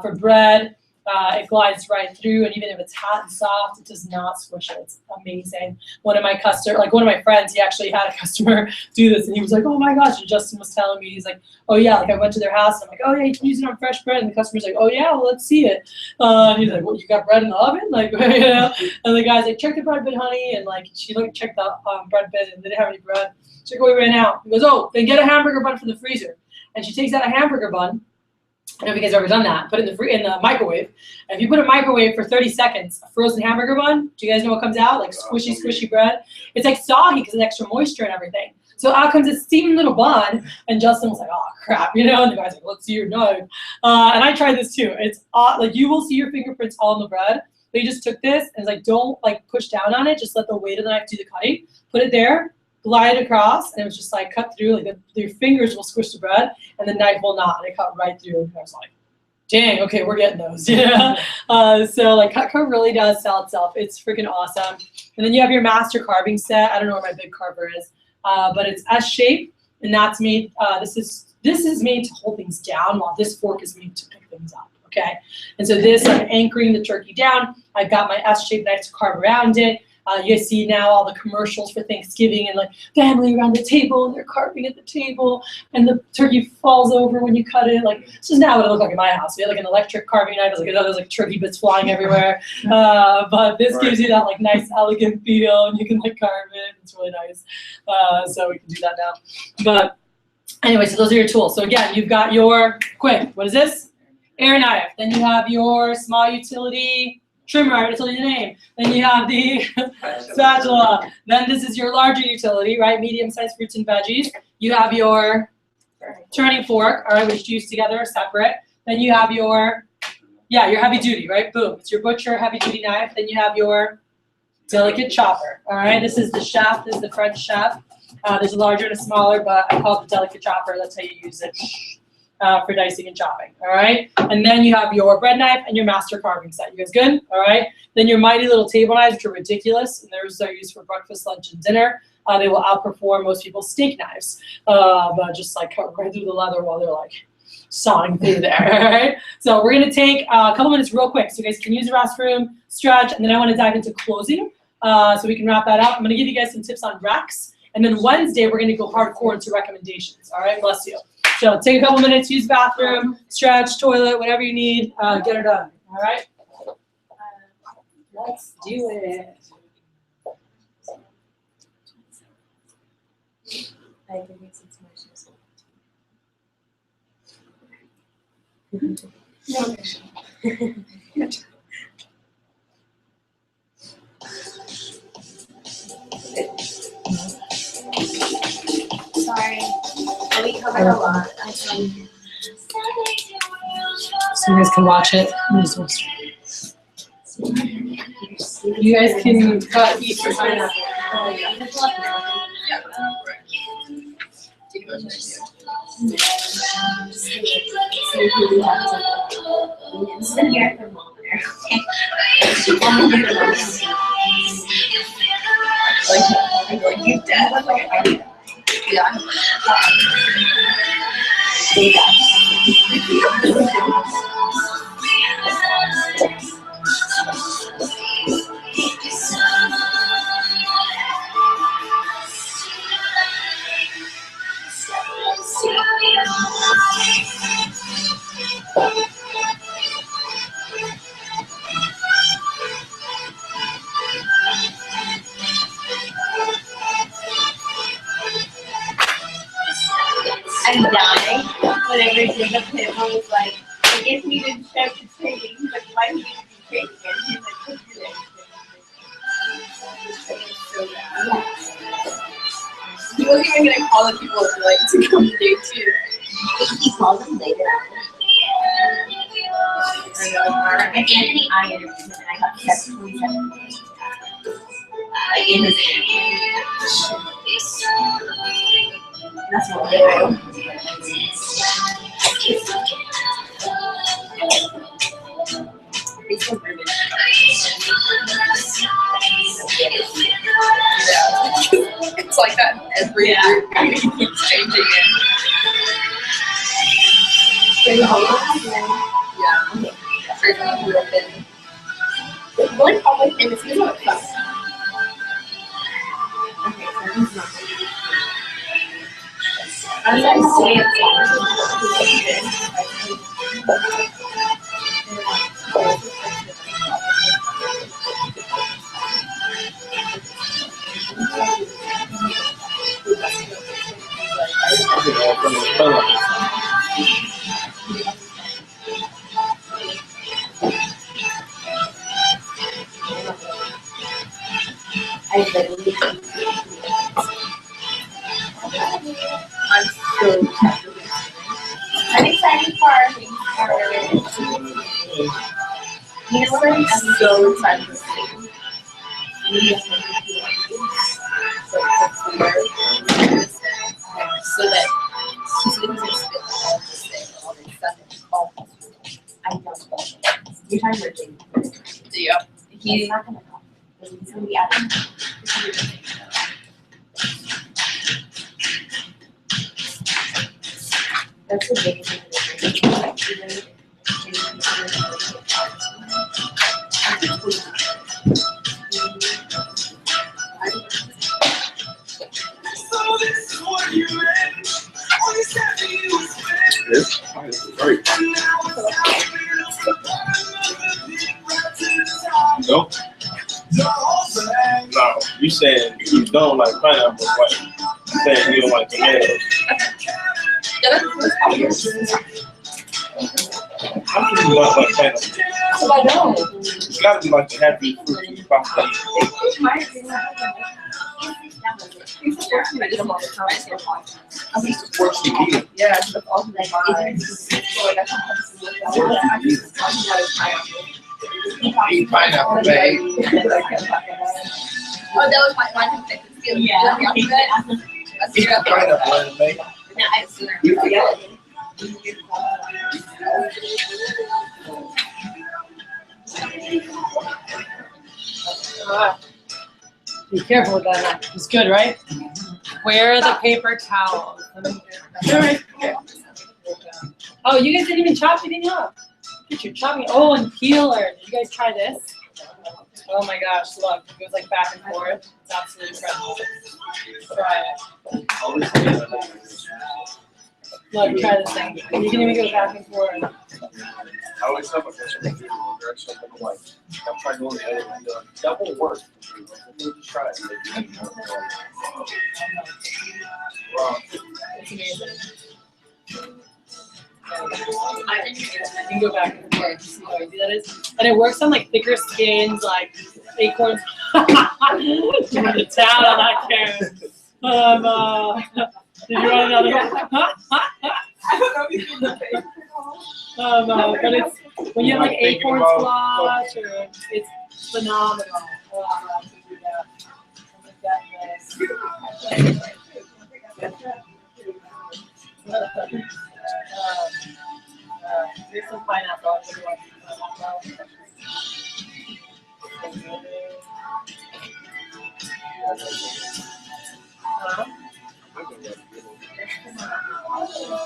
For bread, it glides right through, and even if it's hot and soft, it does not squish it. It's amazing. One of my friends, he actually had a customer do this, and he was like, "Oh my gosh!" And Justin was telling me, he's like, "Oh yeah," like I went to their house, and I'm like, "Oh yeah, you can use it on fresh bread," and the customer's like, "Oh yeah, well let's see it." And he's like, "What, you got bread in the oven?" Like, you know? And the guy's like, "Check the bread bit, honey," and like she checked the bread bit, and they didn't have any bread. She's like, "Oh, we ran out." He goes, "Oh, then get a hamburger bun from the freezer," and she takes out a hamburger bun. I don't know if you guys have ever done that. Put it in the microwave. And if you put a microwave for 30 seconds, a frozen hamburger bun, do you guys know what comes out? Like squishy bread. It's like soggy because of the extra moisture and everything. So out comes this steaming little bun, and Justin was like, "Oh crap," you know. And the guy's like, "Let's see your knife." And I tried this too. It's like you will see your fingerprints all on the bread. But you just took this and it's like, don't like push down on it. Just let the weight of the knife do the cutting. Put it there. Glide across, and it was just like cut through, like your fingers will squish the bread, and the knife will not. And it cut right through. And I was like, dang, okay, we're getting those. Yeah. So like Cutco really does sell itself. It's freaking awesome. And then you have your master carving set. I don't know where my big carver is, but it's S shape, and that's made. This is made to hold things down, while this fork is made to pick things up. okay? And so this, I'm anchoring the turkey down. I've got my S-shaped knife to carve around it. You guys see now all the commercials for Thanksgiving and like family around the table and they're carving at the table and the turkey falls over when you cut it. Like this is now what it looked like in my house. We had like an electric carving knife. It was like, there's like turkey bits flying everywhere. But this gives you that like nice elegant feel and you can like carve it. It's really nice. So we can do that now. But anyway, so those are your tools. So again, you've got your, quick, what is this? Air knife. Then you have your small utility trimmer, I already told you the name. Then you have the spatula. Then this is your larger utility, right? Medium-sized fruits and veggies. You have your turning fork, all right, which you use together, separate. Then you have your, your heavy duty, right? Boom. It's your butcher heavy duty knife. Then you have your delicate chopper, all right? This is the chef, this is the French chef. There's a larger and a smaller, but I call it the delicate chopper. That's how you use it. For dicing and chopping, all right? And then you have your bread knife and your master carving set. You guys good? All right? Then your mighty little table knives, which are ridiculous, and those are used for breakfast, lunch, and dinner. They will outperform most people's steak knives, but just like cut right through the leather while they're like sawing through there, all right? So we're gonna take a couple minutes real quick so you guys can use the restroom, stretch, and then I wanna dive into closing so we can wrap that up. I'm gonna give you guys some tips on recs, and then Wednesday we're gonna go hardcore into recommendations, all right? Bless you. So take a couple minutes, use bathroom, stretch, toilet, whatever you need, get her done. All right? Let's do it. I give you some Sorry. We covered a lot. So you guys can watch it. You guys can cut each for pineapple. Sit here for a moment. like you dead. Yeah. I'm dying whenever Jacob Pimble was like, I guess he didn't start the trading, but why would he be trading it? He's like, "Let's do it." So bad. He wasn't even gonna call the people to come day 2. He called him later. And Anthony, I interviewed him and I got 7.7. Like in his interview. That's what they do. It's like that in every group. He keeps changing it. Yeah. Certainly would have been. The one problem with him is he's not fun. Okay, so he's not. I'm gonna say I literally I'm so I'm excited for our things. You know what? I'm so excited to see. So that he's going to spit all this thing, all this stuff. Oh, I don't know. You're talking about James. yeah. He's not gonna come. He's gonna be out of That's the biggest thing. No, you saying you don't like pineapple, but you saying you don't like tomatoes. Yeah, that's obvious. How can you not like pineapple? So I know. It's gotta be like the happy fruit you about to eat. I did them all the time. I mean, it's worse to eat it. Yeah, that's also my mind. So like I can Eat pineapple, babe. Oh, that was my one thing. Yeah. Let's Eat do it. pineapple, babe. No, I see. Be careful with that. It's good, right? Where are the paper towels? Oh, you guys didn't even chop anything up. Look at you chopping. Oh, and peeler. Did you guys try this? Oh my gosh, look. It goes like back and forth. It's absolutely incredible. Try it. Look, try this thing. You can even go back and forth. I always have a question with you, or something like, I'm trying going the other way, that won't work. We'll just try it. Wow. It's amazing. You can go back and forth. See how easy that is? And it works on like thicker skins, like acorns. You went to town on that, Karen. Did you want another one? I don't know if you can the But it's when you have like acorn squash, or it's phenomenal. Oh, I have to do that. I'll make that nice. Here's some pineapple. I'll give you one.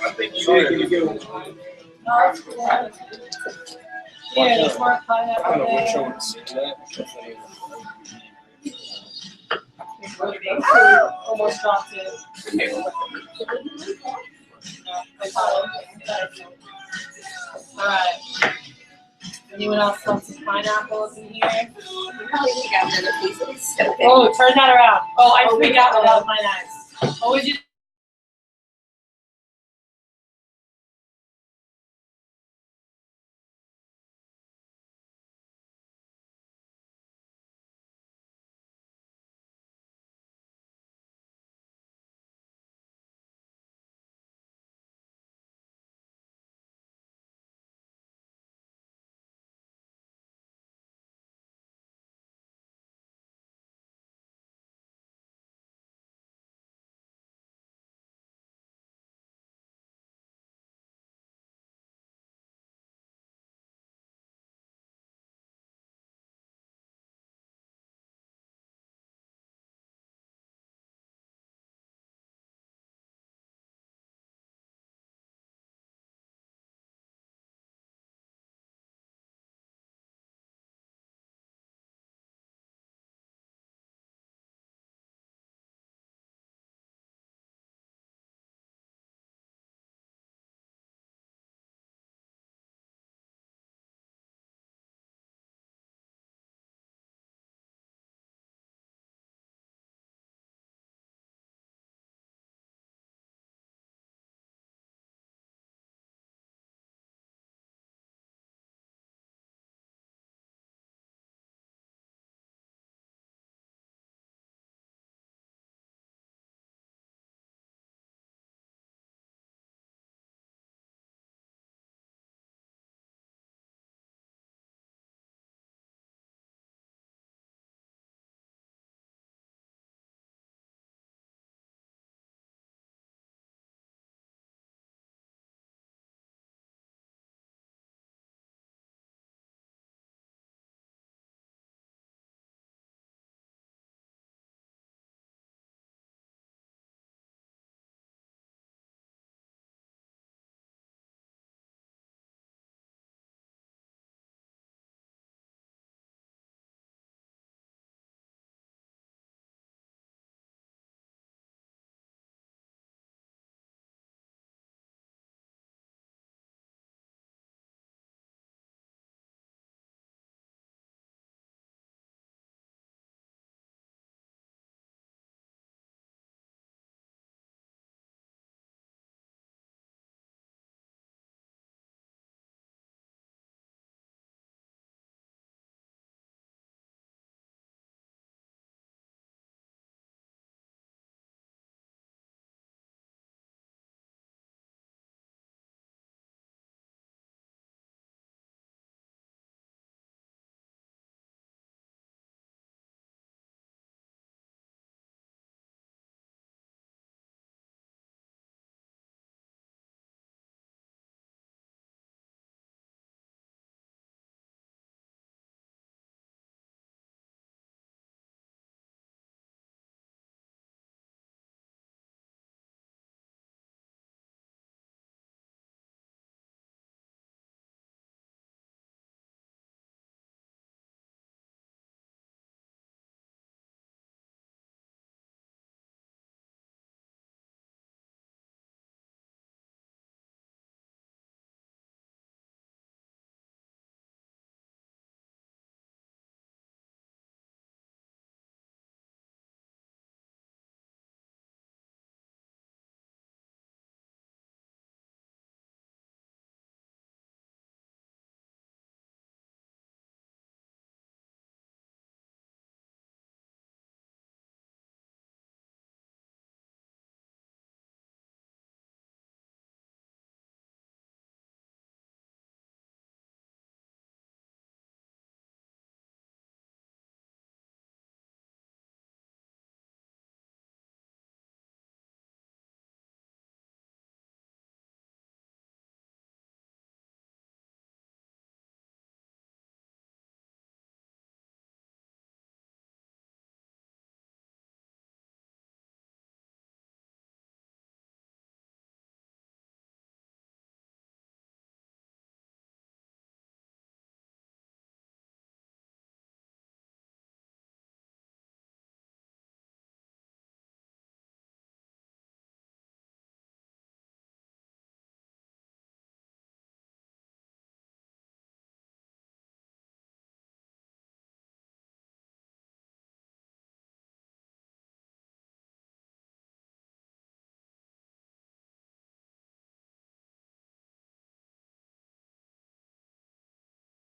I think you did. Can you get one? Here, there's more I pineapple don't know which there. one to see that. Almost dropped it. Alright. Anyone else want some pineapples in here? Probably think I'm gonna piece of this. Oh, turn that around. Oh, I freak out without my knives. Always use